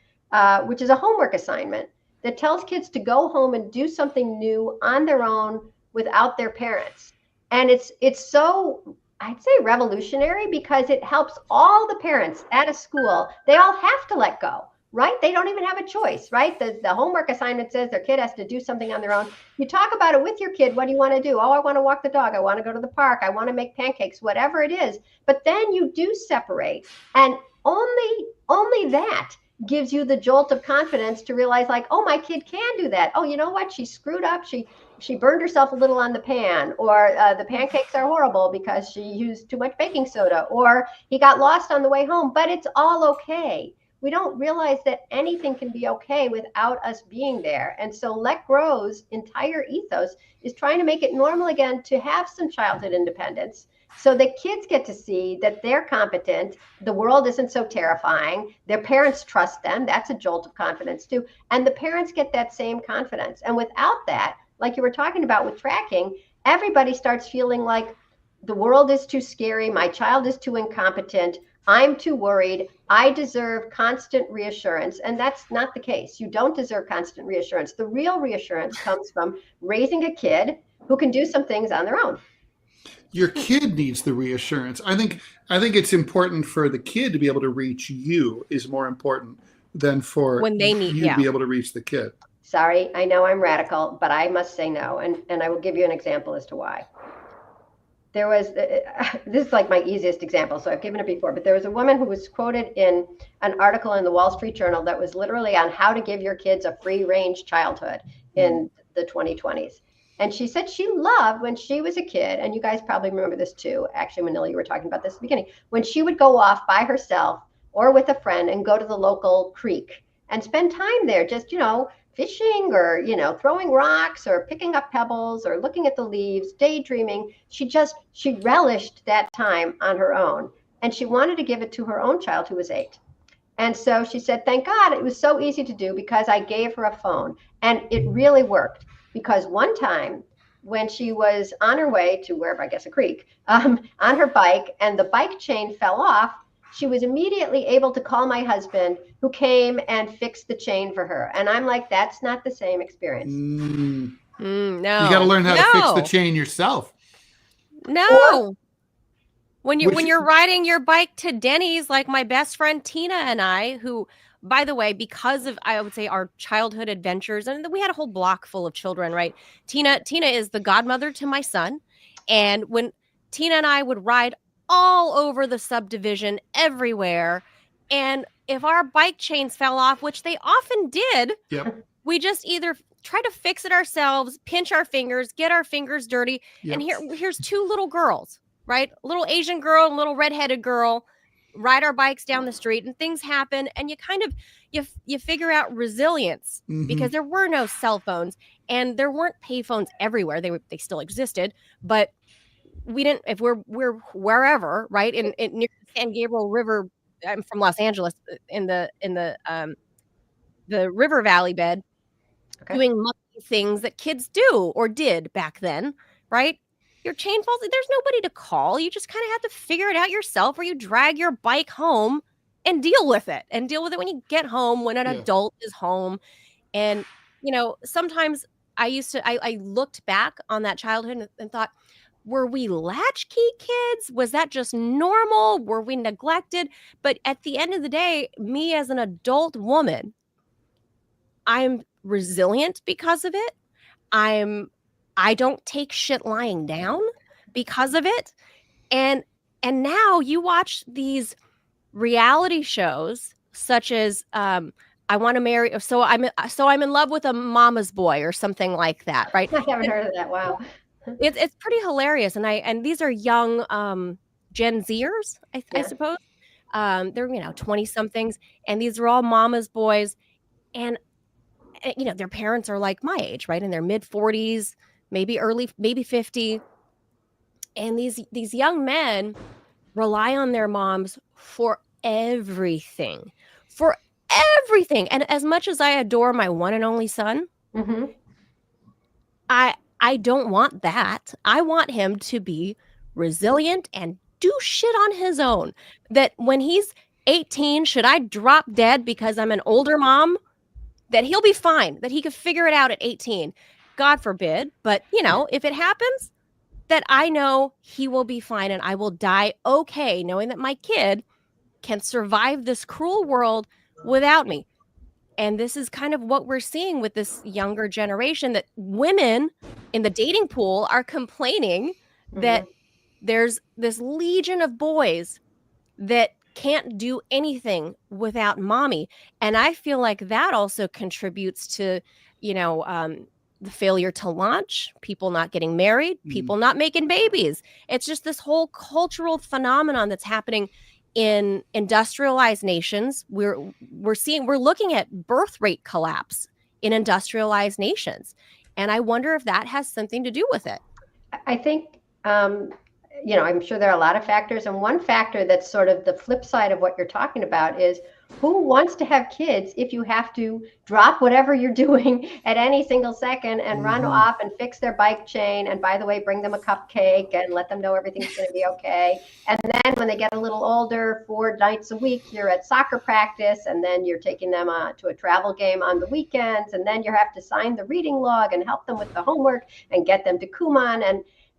which is a homework assignment that tells kids to go home and do something new on their own without their parents. And it's so, I'd say, revolutionary, because it helps all the parents at a school. They all have to let go. Right? They don't even have a choice, right? The homework assignment says their kid has to do something on their own. You talk about it with your kid. What do you want to do? Oh, I want to walk the dog. I want to go to the park. I want to make pancakes, whatever it is. But then you do separate. And only that gives you the jolt of confidence to realize, like, oh, my kid can do that. Oh, you know what? She screwed up. She burned herself a little on the pan, or the pancakes are horrible because she used too much baking soda, or he got lost on the way home, but it's all okay. We don't realize that anything can be okay without us being there. And so Let Grow's entire ethos is trying to make it normal again to have some childhood independence, so that kids get to see that they're competent. The world isn't so terrifying. Their parents trust them. That's a jolt of confidence too. And the parents get that same confidence. And without that, like you were talking about with tracking, everybody starts feeling like the world is too scary. My child is too incompetent. I'm too worried. I deserve constant reassurance. And that's not the case. You don't deserve constant reassurance. The real reassurance comes from raising a kid who can do some things on their own. Your kid needs the reassurance. I think it's important for the kid to be able to reach you is more important than for when they need you to be able to reach the kid. Sorry, I know I'm radical, but I must say no. And I will give you an example as to why. There was, this is like my easiest example, so I've given it before, but there was a woman who was quoted in an article in the Wall Street Journal that was literally on how to give your kids a free range childhood in the 2020s. And she said she loved when she was a kid, and you guys probably remember this too. Actually, Manila, you were talking about this at the beginning, when she would go off by herself or with a friend and go to the local creek and spend time there, just, fishing or, throwing rocks or picking up pebbles or looking at the leaves, daydreaming. She relished that time on her own. And she wanted to give it to her own child who was 8. And so she said, thank God it was so easy to do because I gave her a phone. And it really worked. Because one time when she was on her way to wherever, I guess a creek, on her bike, and the bike chain fell off, she was immediately able to call my husband, who came and fixed the chain for her. And I'm like, that's not the same experience. No. You got to learn how to fix the chain yourself. No. When you're riding your bike to Denny's, like my best friend Tina and I, who, by the way, because of, I would say, our childhood adventures, and we had a whole block full of children, right? Tina is the godmother to my son. And when Tina and I would ride all over the subdivision, everywhere, and if our bike chains fell off, which they often did, we just either try to fix it ourselves, pinch our fingers, get our fingers dirty. And here's 2 little girls, right? A little Asian girl and a little redheaded girl ride our bikes down the street, and things happen, and you kind of you figure out resilience, because there were no cell phones and there weren't pay phones everywhere. They still existed, but we didn't. If we're wherever, right, in near the San Gabriel River. I'm from Los Angeles, in the river valley bed, doing monkey things that kids do or did back then, right? Your chain falls, there's nobody to call. You just kind of have to figure it out yourself, or you drag your bike home and deal with it when you get home, when an adult is home. And, sometimes I looked back on that childhood and thought, were we latchkey kids? Was that just normal? Were we neglected? But at the end of the day, me as an adult woman, I'm resilient because of it. I don't take shit lying down because of it. And now you watch these reality shows such as I Want to Marry, so I'm in love with a mama's boy or something like that, right? I haven't heard of that. Wow. It's pretty hilarious. And these are young Gen Zers, I suppose. They're 20 somethings, and these are all mama's boys, and their parents are like my age, right, in their mid 40s, maybe 50, and these young men rely on their moms for everything. And as much as I adore my one and only son, I don't want that. I want him to be resilient and do shit on his own. That when he's 18, should I drop dead because I'm an older mom, that he'll be fine, that he could figure it out at 18. God forbid. But, if it happens, that I know he will be fine and I will die okay, knowing that my kid can survive this cruel world without me. And this is kind of what we're seeing with this younger generation, that women in the dating pool are complaining that there's this legion of boys that can't do anything without mommy. And I feel like that also contributes to, you know, the failure to launch, people not getting married, people not making babies. It's just this whole cultural phenomenon that's happening in industrialized nations. We're looking at birth rate collapse in industrialized nations. And I wonder if that has something to do with it. I think, I'm sure there are a lot of factors. And one factor that's sort of the flip side of what you're talking about is who wants to have kids if you have to drop whatever you're doing at any single second and run off and fix their bike chain. And by the way, bring them a cupcake and let them know everything's going to be okay. And then when they get a little older, 4 nights a week, you're at soccer practice, and then you're taking them to a travel game on the weekends. And then you have to sign the reading log and help them with the homework and get them to Kumon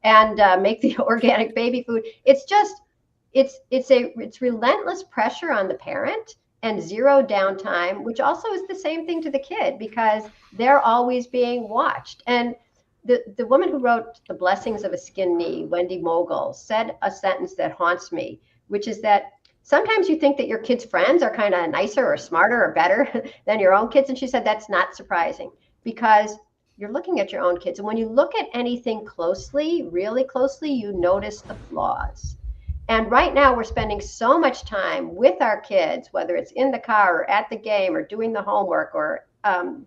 and make the organic baby food. It's just, it's relentless pressure on the parent and zero downtime, which also is the same thing to the kid because they're always being watched. And the woman who wrote The Blessings of a Skin Knee, Wendy Mogul, said a sentence that haunts me, which is that sometimes you think that your kids' friends are kind of nicer or smarter or better than your own kids. And she said that's not surprising because you're looking at your own kids. And when you look at anything closely, really closely, you notice the flaws. And right now we're spending so much time with our kids, whether it's in the car or at the game or doing the homework or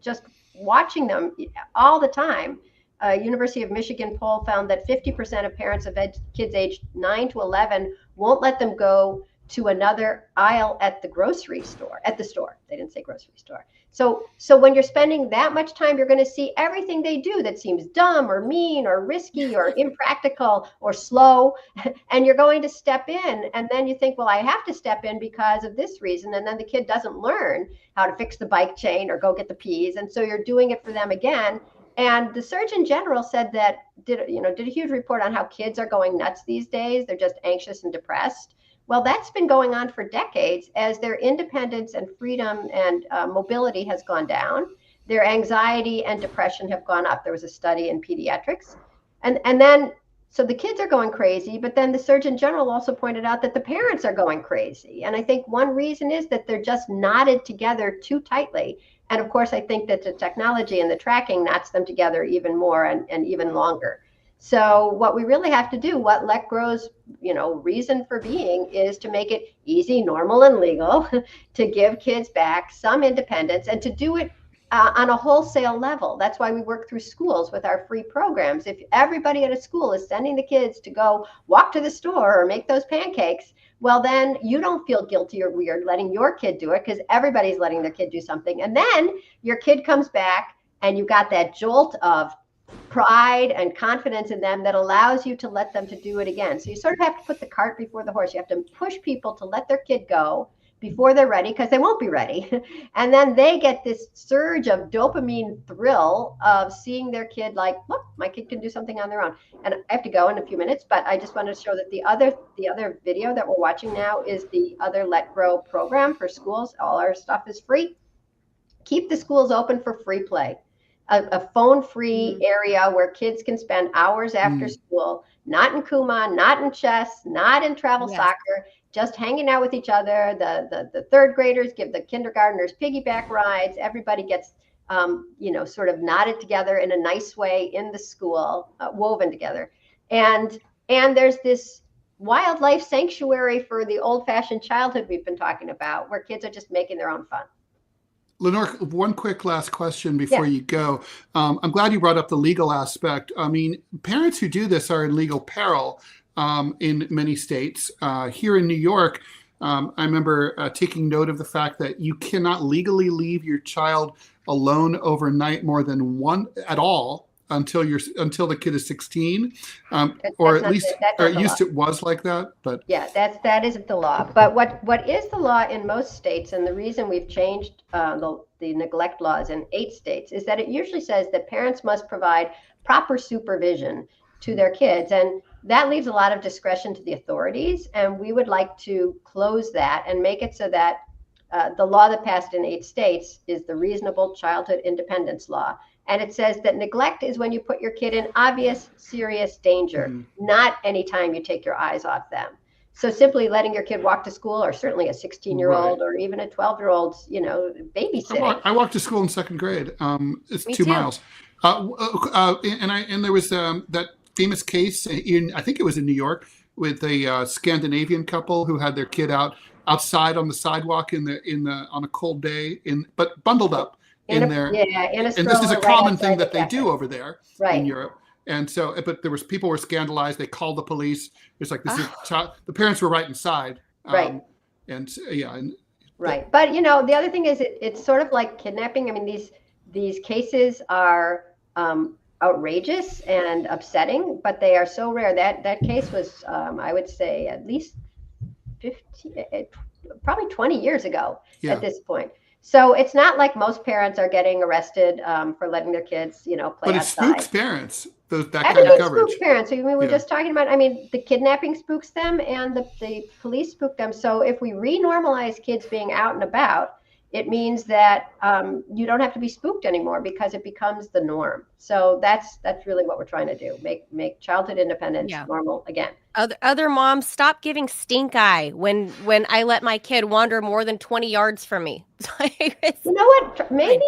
just watching them all the time. University of Michigan poll found that 50% of parents of kids aged 9 to 11 won't let them go to another aisle at the grocery store, at the store. They didn't say grocery store. So when you're spending that much time, you're going to see everything they do that seems dumb or mean or risky or impractical or slow. And you're going to step in. And then you think, well, I have to step in because of this reason. And then the kid doesn't learn how to fix the bike chain or go get the peas. And so you're doing it for them again. And the Surgeon General said that did a huge report on how kids are going nuts these days. They're just anxious and depressed. Well, that's been going on for decades as their independence and freedom and mobility has gone down. Their anxiety and depression have gone up. There was a study in pediatrics. And then, so the kids are going crazy, but then the Surgeon General also pointed out that the parents are going crazy. And I think one reason is that they're just knotted together too tightly. And of course, I think that the technology and the tracking knots them together even more and even longer. So what we really have to do, what Let Grow's, reason for being is to make it easy, normal, and legal to give kids back some independence and to do it on a wholesale level. That's why we work through schools with our free programs. If everybody at a school is sending the kids to go walk to the store or make those pancakes, well, then you don't feel guilty or weird letting your kid do it because everybody's letting their kid do something. And then your kid comes back and you got that jolt of pride and confidence in them that allows you to let them to do it again. So you sort of have to put the cart before the horse. You have to push people to let their kid go before they're ready because they won't be ready. And then they get this surge of dopamine thrill of seeing their kid like, look, my kid can do something on their own. And I have to go in a few minutes, but I just wanted to show that the other video that we're watching now is the other Let Grow program for schools. All our stuff is free. Keep the schools open for free play. A phone-free area where kids can spend hours after school, not in Kumon, not in chess, not in travel soccer, just hanging out with each other. The third graders give the kindergartners piggyback rides. Everybody gets, sort of knotted together in a nice way in the school, woven together. And there's this wildlife sanctuary for the old-fashioned childhood we've been talking about, where kids are just making their own fun. Lenore, one quick last question before you go. I'm glad you brought up the legal aspect. I mean, parents who do this are in legal peril in many states. Here in New York, I remember taking note of the fact that you cannot legally leave your child alone overnight more than one at all until the kid is 16, or at least it was like that. But yeah, that isn't the law. But what is the law in most states, and the reason we've changed the neglect laws in 8 states, is that it usually says that parents must provide proper supervision to their kids, and that leaves a lot of discretion to the authorities. And we would like to close that and make it so that the law that passed in 8 states is the Reasonable Childhood Independence Law. And it says that neglect is when you put your kid in obvious, serious danger, not anytime you take your eyes off them. So simply letting your kid walk to school, or certainly a 16-year-old Right. or even a 12-year-old, babysitting. I walked to school in second grade. It's Me two too. miles. And there was that famous case in, I think it was in New York, with a Scandinavian couple who had their kid outside on the sidewalk on a cold day, but bundled up in there. In a And this is a stroller right common outside thing the that they cafe. do over there in Right. Europe. And so, but people were scandalized. They called the police. It's like this is Oh. the parents were right inside. Right. And yeah, and Right. But the other thing is it's sort of like kidnapping. I mean, these cases are outrageous and upsetting, but they are so rare. That case was, I would say, at least 50, probably 20 years ago yeah. at this point. So it's not like most parents are getting arrested for letting their kids, play But it outside. spooks parents. That kind Everything of coverage. spooks parents. So we were Yeah. just talking about, the kidnapping spooks them and the police spook them. So if we renormalize kids being out and about, it means that you don't have to be spooked anymore because it becomes the norm. So that's really what we're trying to do. Make childhood independence normal again. Other moms, stop giving stink eye when I let my kid wander more than 20 yards from me. You know what? Maybe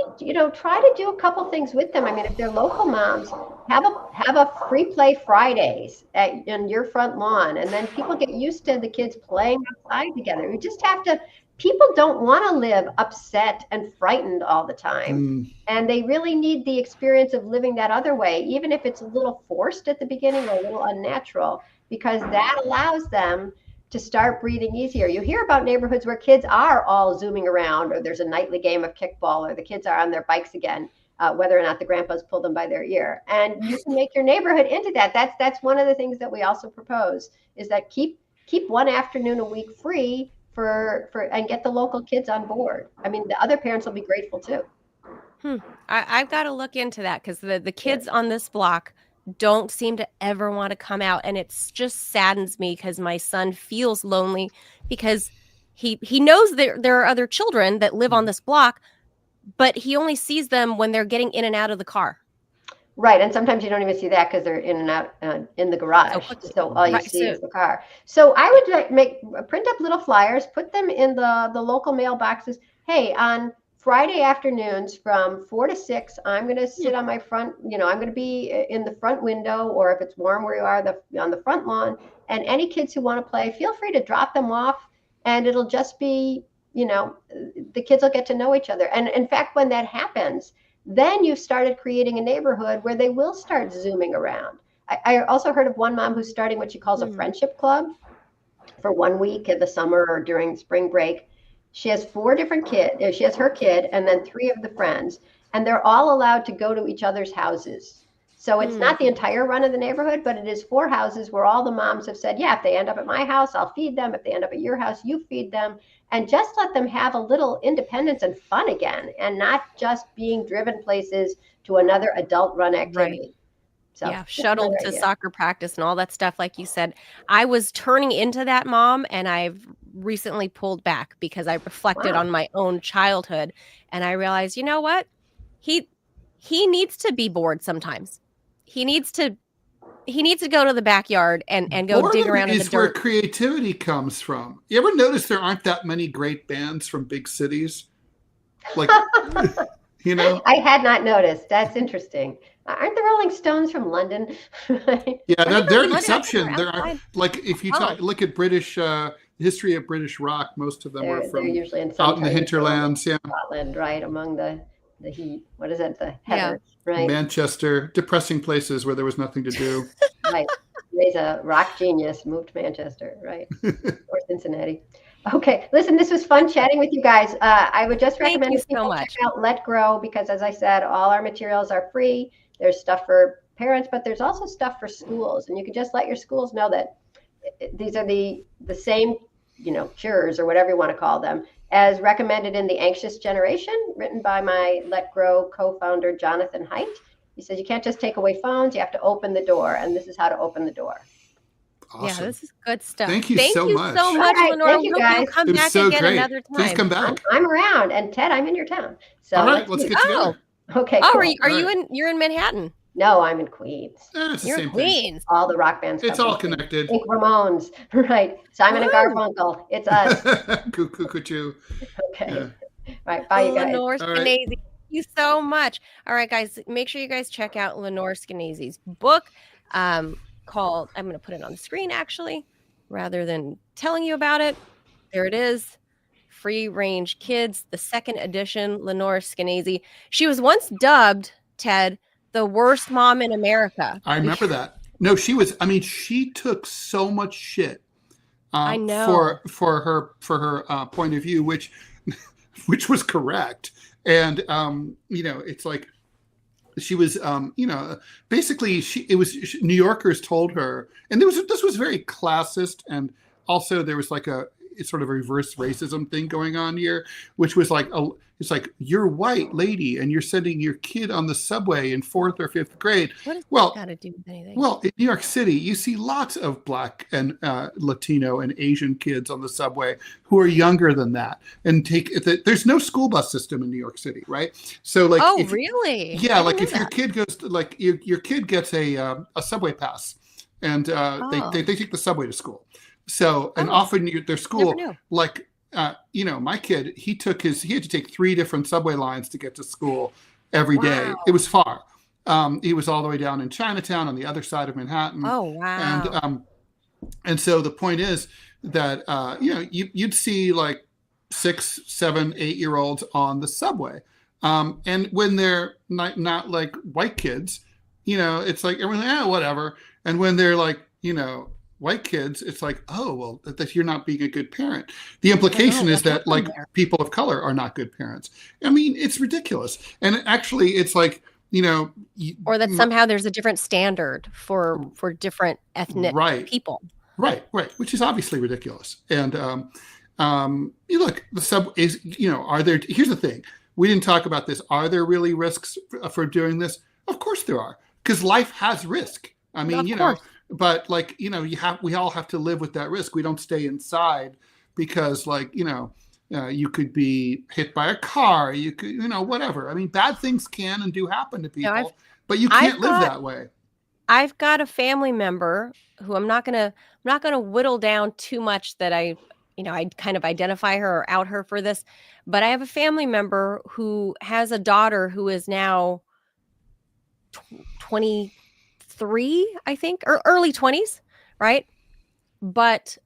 try to do a couple things with them. I mean, if they're local moms, have a free play Fridays in your front lawn, and then people get used to the kids playing outside together. You just have to. People don't want to live upset and frightened all the time. And they really need the experience of living that other way, even if it's a little forced at the beginning or a little unnatural, because that allows them to start breathing easier. You hear about neighborhoods where kids are all zooming around, or there's a nightly game of kickball, or the kids are on their bikes again, whether or not the grandpas pull them by their ear. And you can make your neighborhood into that. That's one of the things that we also propose, is that keep one afternoon a week free for and get the local kids on board. I mean, the other parents will be grateful too. I've got to look into that, because the kids on this block don't seem to ever want to come out, and it's just saddens me because my son feels lonely because he knows there are other children that live on this block, but he only sees them when they're getting in and out of the car. Right, and sometimes you don't even see that because they're in and out in the garage. So all you see is the car. So I would print up little flyers, put them in the local mailboxes. Hey, on Friday afternoons from 4 to 6, I'm going to sit on my front. I'm going to be in the front window, or if it's warm where you are, on the front lawn. And any kids who want to play, feel free to drop them off, and it'll just be, the kids will get to know each other. And in fact, when that happens, then you've started creating a neighborhood where they will start zooming around. I also heard of one mom who's starting what she calls a friendship club for 1 week in the summer or during spring break. She has 4 different kids. She has her kid and then 3 of the friends, and they're all allowed to go to each other's houses. So it's not the entire run of the neighborhood, but it is 4 houses where all the moms have said, yeah, if they end up at my house, I'll feed them. If they end up at your house, you feed them. And just let them have a little independence and fun again, and not just being driven places to another adult run activity. Right. So yeah, shuttled to soccer practice and all that stuff, like you said. I was turning into that mom, and I've recently pulled back because I reflected on my own childhood, and I realized, you know what? He needs to be bored sometimes. He needs to go to the backyard and go Boredom dig around in the is where dirt. creativity comes from. You ever notice there aren't that many great bands from big cities? Like, I had not noticed. That's interesting. Aren't the Rolling Stones from London? Yeah, they're an exception. There are, like, if you look at British history of British rock, most of them were from usually out in the hinterlands. Yeah, Scotland, right, among the heat. What is it? The heather, right? Manchester, depressing places where there was nothing to do. Right. He's a rock genius, moved to Manchester, right? Or Cincinnati. Okay, listen, this was fun chatting with you guys. I would just recommend that people check out Let Grow, because, as I said, all our materials are free. There's stuff for parents, but there's also stuff for schools, and you can just let your schools know that these are the same, cures, or whatever you want to call them, as recommended in The Anxious Generation, written by my Let Grow co-founder, Jonathan Haidt. He says you can't just take away phones, you have to open the door, and this is how to open the door. Awesome. Yeah, this is good stuff. Thank you so much. Right, Lenore. Thank you, guys. Come back so again great. another time. Please come back. I'm around, and Ted, I'm in your town. So all right, let's get together. Okay. Oh, cool. are you in? You're in Manhattan. No, I'm in Queens. It's the You're same thing. Queens. All the rock bands. It's all connected. Pink Ramones, right? Simon and Woo! Garfunkel. It's us. Cuckoo. Okay. Yeah. Right. Bye, you guys. Lenore All right. Skenazy. Thank you so much. All right, guys, make sure you guys check out Lenore Skenazy's book called, I'm going to put it on the screen actually, rather than telling you about it. There it is. Free Range Kids, the second edition, Lenore Skenazy. She was once dubbed, Ted, the worst mom in America. I remember that. No, she was. I mean, she took so much shit. I know. For her point of view, which was correct. And it's like she was, basically New Yorkers told her, and this was very classist, and also there was like it's sort of a reverse racism thing going on here, which was like, it's like, you're white lady and you're sending your kid on the subway in 4th or 5th grade. What does that got to do with anything? Well, in New York City, you see lots of Black and Latino and Asian kids on the subway who are younger than that. And there's no school bus system in New York City, right? So like, really? Yeah, like if your kid goes to, like your kid gets a subway pass, and they take the subway to school. So, and often their school, like, my kid, he had to take 3 different subway lines to get to school every day. It was far. He was all the way down in Chinatown on the other side of Manhattan. Oh, wow. And so the point is that, you'd see like 6, 7, 8-year-olds on the subway. And when they're not like white kids, it's like everyone's whatever. And when they're like, white kids, it's like, oh, well, that you're not being a good parent. The implication is that like people of color are not good parents. I mean, it's ridiculous. And actually it's like, or that somehow there's a different standard for different ethnic people. Right. Which is obviously ridiculous. And you look, the sub is, here's the thing. We didn't talk about this. Are there really risks for doing this? Of course there are, because life has risk. I mean, but like, we all have to live with that risk. We don't stay inside because like, you could be hit by a car, you could, whatever. I mean, bad things can and do happen to people, but you can't live that way. I've got a family member who I'm not gonna whittle down too much that I kind of identify her or out her for this, but I have a family member who has a daughter who is now 23, I think, or early 20s, right? But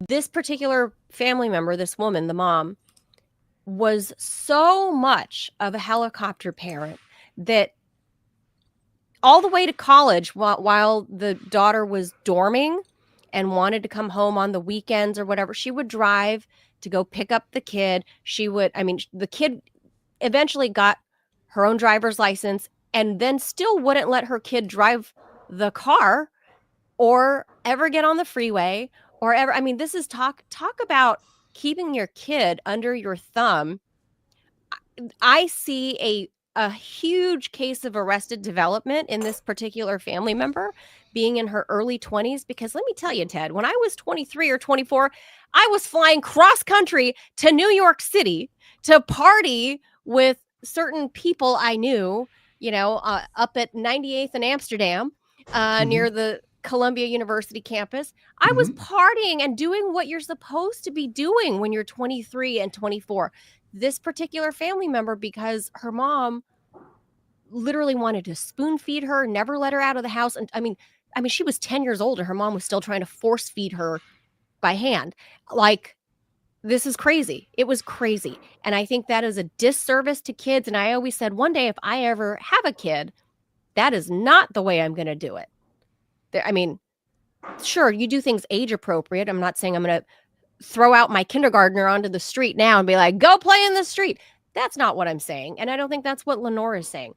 this particular family member, this woman, the mom, was so much of a helicopter parent that all the way to college, while the daughter was dorming and wanted to come home on the weekends or whatever, she would drive to go pick up the kid. The kid eventually got her own driver's license and then still wouldn't let her kid drive the car or ever get on the freeway or ever. I mean, this is talk about keeping your kid under your thumb. I see a huge case of arrested development in this particular family member being in her early 20s, because let me tell you, Ted, when I was 23 or 24, I was flying cross country to New York City to party with certain people I knew, up at 98th and Amsterdam, near the Columbia University campus. I was partying and doing what you're supposed to be doing when you're 23 and 24. This particular family member, because her mom literally wanted to spoon feed her, never let her out of the house. And I mean, she was 10 years old and her mom was still trying to force feed her by hand. Like, this is crazy. It was crazy. And I think that is a disservice to kids. And I always said, one day, if I ever have a kid, that is not the way I'm going to do it. I mean, sure, you do things age appropriate. I'm not saying I'm going to throw out my kindergartner onto the street now and be like, go play in the street. That's not what I'm saying. And I don't think that's what Lenore is saying.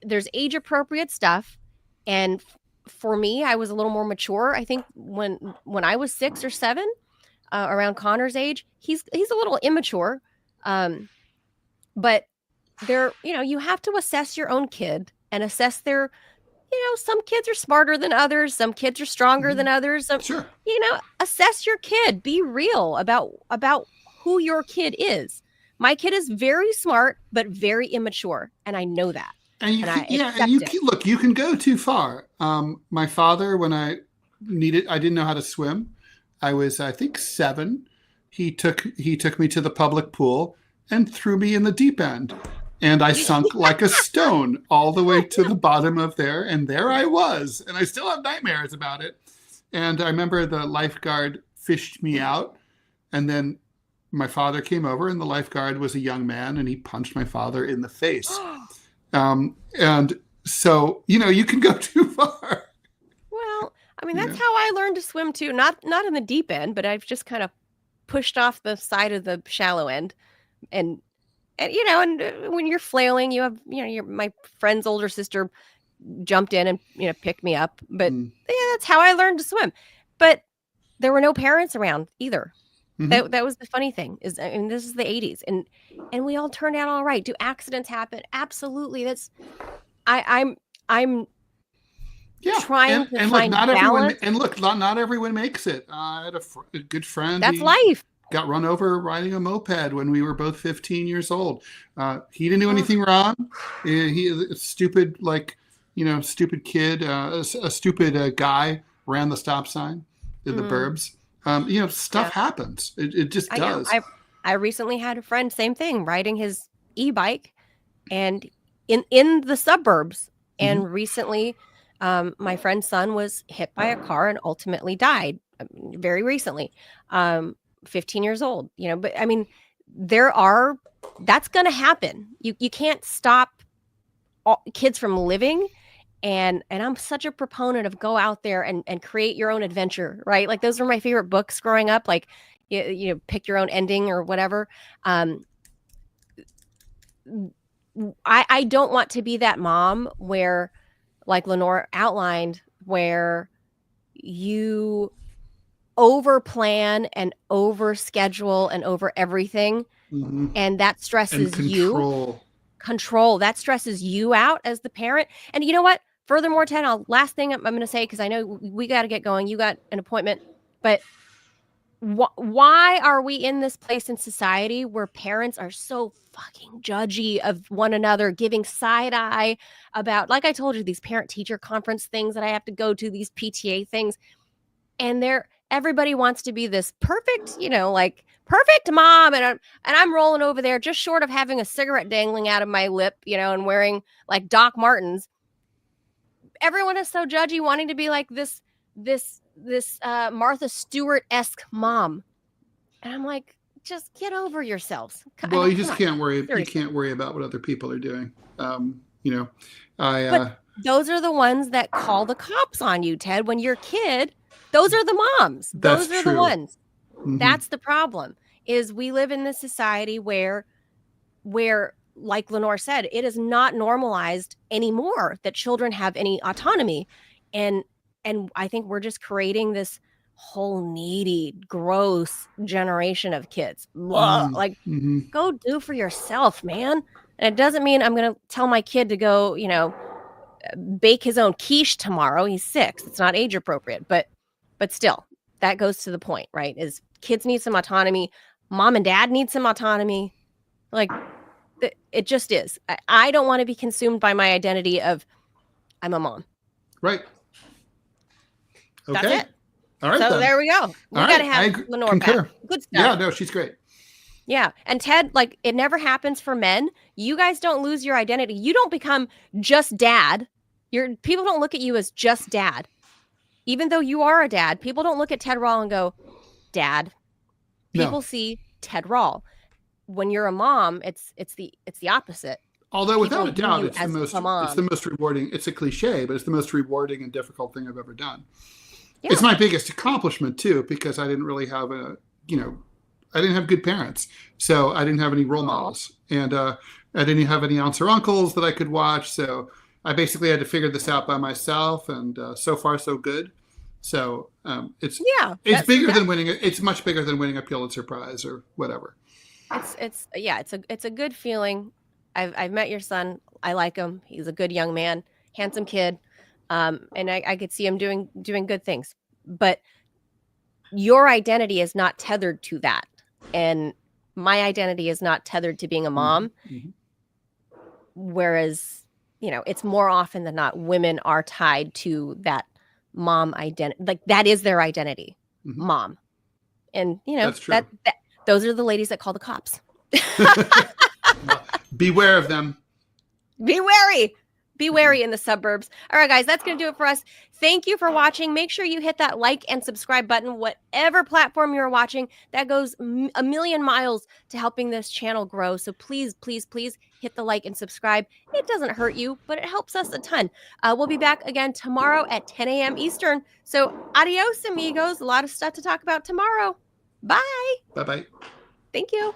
There's age appropriate stuff. And for me, I was a little more mature. I think when I was 6 or 7, around Connor's age, he's a little immature. But there, you have to assess your own kid and assess their, some kids are smarter than others. Some kids are stronger than others. Sure. Assess your kid. Be real about who your kid is. My kid is very smart, but very immature. And I know that. And you and can, I yeah, and accept it. look, you can go too far. My father, when I didn't know how to swim. I was, I think, 7. He took me to the public pool and threw me in the deep end, and I sunk like a stone all the way to the bottom of there, and there I was, and I still have nightmares about it. And I remember the lifeguard fished me out, and then my father came over, and the lifeguard was a young man, and he punched my father in the face. And so, you can go too far. Well, I mean, You that's know? how I learned to swim too. Not in the deep end, but I've just kind of pushed off the side of the shallow end, and when you're flailing, you have my friend's older sister jumped in and picked me up. But Mm. yeah, that's how I learned to swim. But there were no parents around either. Mm-hmm. That was the funny thing is, I mean, this is the 80s, and we all turned out all right. Do accidents happen? Absolutely. That's I'm Yeah, trying to and look, find not everyone, balance. and look, not everyone makes it. I had a good friend. That's He life. got run over riding a moped when we were both 15 years old. He didn't do Ugh. anything wrong. He a stupid, stupid kid, a stupid guy ran the stop sign in the burbs. Stuff happens. It just does. I recently had a friend, same thing, riding his e-bike and in the suburbs. And recently, my friend's son was hit by a car and ultimately died very recently. 15 years old, but I mean, that's going to happen. You can't stop kids from living. And I'm such a proponent of go out there and create your own adventure, right? Like those were my favorite books growing up. Like, pick your own ending or whatever. I don't want to be that mom where, like Lenore outlined, where you over plan and over schedule and over everything. And that stresses you. Control. That stresses you out as the parent. And you know what? Furthermore, Ted, last thing I'm going to say, because I know we got to get going. You got an appointment. But why are we in this place in society where parents are so fucking judgy of one another, giving side eye about, like I told you, these parent teacher conference things that I have to go to, these PTA things, and everybody wants to be this perfect, perfect mom, and I'm rolling over there just short of having a cigarette dangling out of my lip, and wearing like Doc Martens. Everyone is so judgy, wanting to be like this Martha Stewart-esque mom. And I'm like, just get over yourselves. Well, you just can't worry. Seriously. You can't worry about what other people are doing. But those are the ones that call the cops on you, Ted. When you're a kid, those are the moms. Those are the ones. That's the problem. Is we live in this society where, like Lenore said, it is not normalized anymore that children have any autonomy, and I think we're just creating this whole needy, gross generation of kids. Like, go do for yourself, man. And it doesn't mean I'm going to tell my kid to go, bake his own quiche tomorrow. He's 6. It's not age appropriate, but still, that goes to the point, right? Is kids need some autonomy. Mom and dad need some autonomy. Like, it just is. I don't want to be consumed by my identity of I'm a mom. Right. Okay. That's it. All right. So then. There we go. We got to have Lenore back. Good stuff. Yeah, no, she's great. Yeah. And Ted, like, it never happens for men. You guys don't lose your identity. You don't become just dad. People don't look at you as just dad. Even though you are a dad, people don't look at Ted Rall and go, dad. People see Ted Rall. When you're a mom, it's the opposite. Although without a doubt, it's the most rewarding. It's a cliche, but it's the most rewarding and difficult thing I've ever done. Yeah. It's my biggest accomplishment too, because I didn't really have I didn't have good parents, so I didn't have any role models, and I didn't have any aunts or uncles that I could watch. So I basically had to figure this out by myself, and so far so good. So it's bigger than winning. It's much bigger than winning a Pulitzer Prize or whatever. It's a good feeling. I've met your son. I like him. He's a good young man, handsome kid, and I could see him doing good things. But your identity is not tethered to that, and my identity is not tethered to being a mom. Whereas it's more often than not women are tied to that mom identity. Like that is their identity, mom. And That's true. Those are the ladies that call the cops. Well, beware of them. Be wary. Be wary in the suburbs. All right, guys, that's going to do it for us. Thank you for watching. Make sure you hit that like and subscribe button, whatever platform you're watching. That goes a million miles to helping this channel grow. So please, please, please hit the like and subscribe. It doesn't hurt you, but it helps us a ton. We'll be back again tomorrow at 10 a.m. Eastern. So adios, amigos. A lot of stuff to talk about tomorrow. Bye. Bye-bye. Thank you.